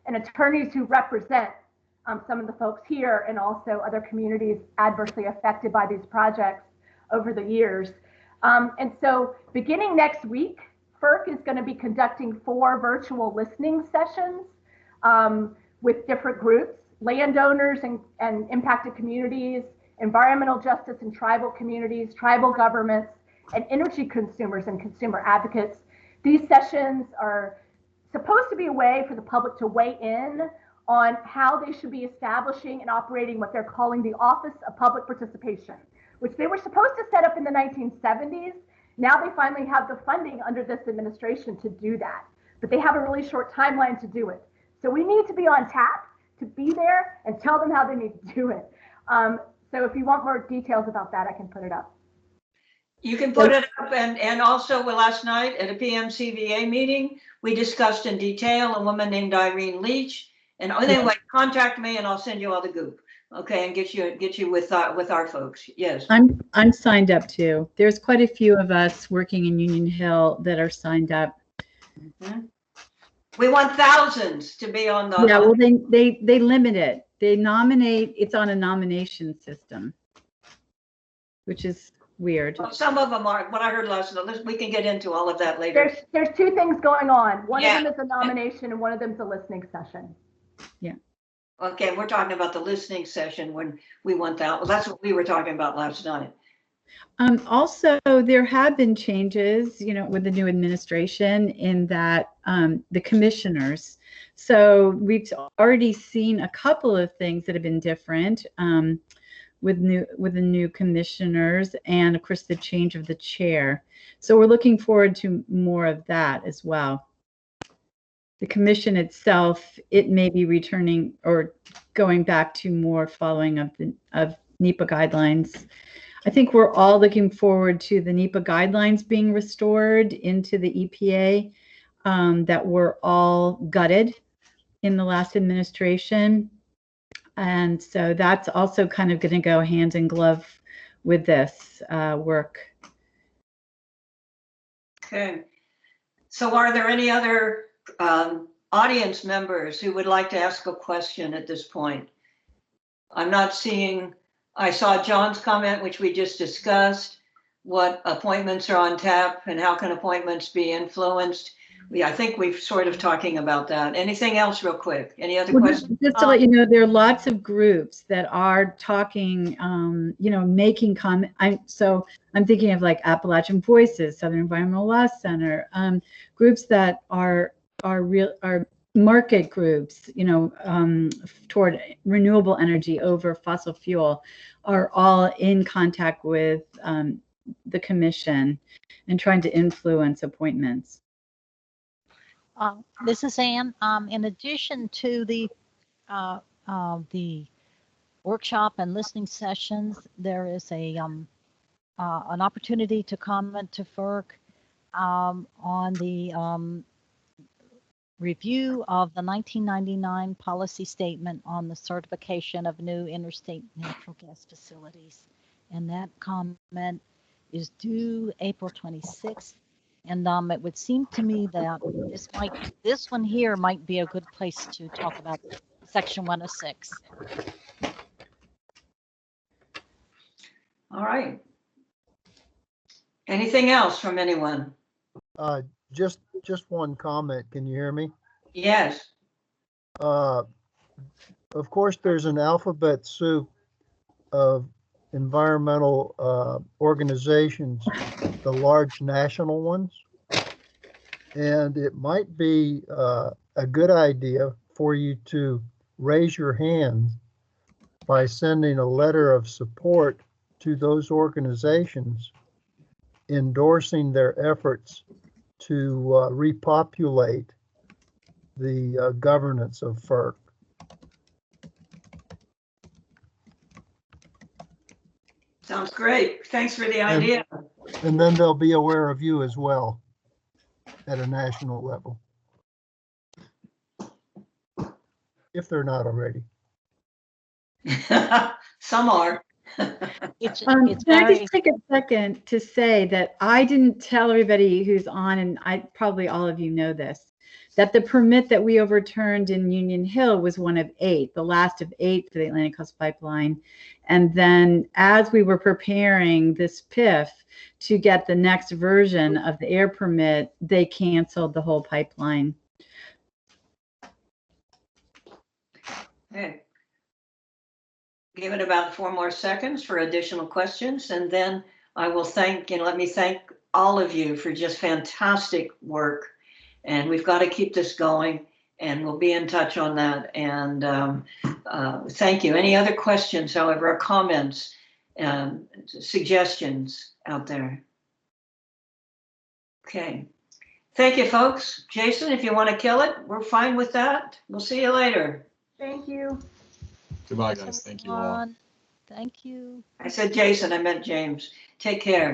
S7: and attorneys who represent some of the folks here and also other communities adversely affected by these projects over the years. And so beginning next week, FERC is going to be conducting 4 virtual listening sessions with different groups, landowners and impacted communities, environmental justice and tribal communities, tribal governments, and energy consumers and consumer advocates. These sessions are supposed to be a way for the public to weigh in on how they should be establishing and operating what they're calling the Office of Public Participation, which they were supposed to set up in the 1970s. Now they finally have the funding under this administration to do that, but they have a really short timeline to do it. So we need to be on tap to be there and tell them how they need to do it. So if you want more details about that, I can put it up.
S3: You can put it up, and also last night at a PMCVA meeting, we discussed in detail a woman named Irene Leach. And anyway, contact me and I'll send you all the goop. Okay, and get you with our folks. Yes.
S2: I'm signed up too. There's quite a few of us working in Union Hill that are signed up.
S3: Mm-hmm. We want thousands to be on the.
S2: Yeah, well, they limit it. They nominate. It's on a nomination system, which is weird.
S3: Well, some of them are, what I heard last night, we can get into all of that later.
S7: There's two things going on. One
S3: Yeah.
S7: of them is a nomination and one of them is a listening session.
S3: Okay, we're talking about the listening session when we want that. Well, that's what we were talking about last night.
S2: Also, there have been changes, with the new administration in that the commissioners. So we've already seen a couple of things that have been different with the new commissioners, and of course the change of the chair. So we're looking forward to more of that as well. The commission itself, it may be returning or going back to more following of NEPA guidelines. I think we're all looking forward to the NEPA guidelines being restored into the EPA that were all gutted in the last administration. And so that's also kind of going to go hand in glove with this work.
S3: Okay. So are there any other audience members who would like to ask a question at this point? I'm not seeing, I saw John's comment, which we just discussed, what appointments are on tap and how can appointments be influenced. I think we've sort of talking about that. Anything else real quick? Any other questions?
S2: Just to let you know, there are lots of groups that are talking, making comment. So I'm thinking of like Appalachian Voices, Southern Environmental Law Center, groups that are market groups, toward renewable energy over fossil fuel, are all in contact with the commission and trying to influence appointments.
S1: This is Ann. In addition to the workshop and listening sessions, there is an opportunity to comment to FERC on the review of the 1999 policy statement on the certification of new interstate natural gas facilities. And that comment is due April 26th. And it would seem to me that this one here might be a good place to talk about Section 106.
S3: All right. Anything else from anyone?
S8: Just one comment. Can you hear me?
S3: Yes.
S8: Of course, there's an alphabet soup of environmental organizations, the large national ones, and it might be a good idea for you to raise your hand by sending a letter of support to those organizations endorsing their efforts to repopulate the governance of FERC.
S3: Sounds great. Thanks for the idea.
S8: And then they'll be aware of you as well at a national level, if they're not already.
S3: Some are.
S1: It's
S2: Can I
S1: very,
S2: just take a second to say that I didn't tell everybody who's on, and probably all of you know this, that the permit that we overturned in Union Hill was one of 8, the last of 8 for the Atlantic Coast Pipeline. And then as we were preparing this PIF to get the next version of the air permit, they canceled the whole pipeline.
S3: Okay. Give it about 4 more seconds for additional questions, and then I will let me thank all of you for just fantastic work. And we've got to keep this going, and we'll be in touch on that. And thank you. Any other questions, however, or comments, suggestions out there? Okay. Thank you, folks. Jason, if you want to kill it, we're fine with that. We'll see you later.
S7: Thank you.
S5: Goodbye, guys. Thank you all.
S1: Thank you.
S3: I said Jason, I meant James. Take care.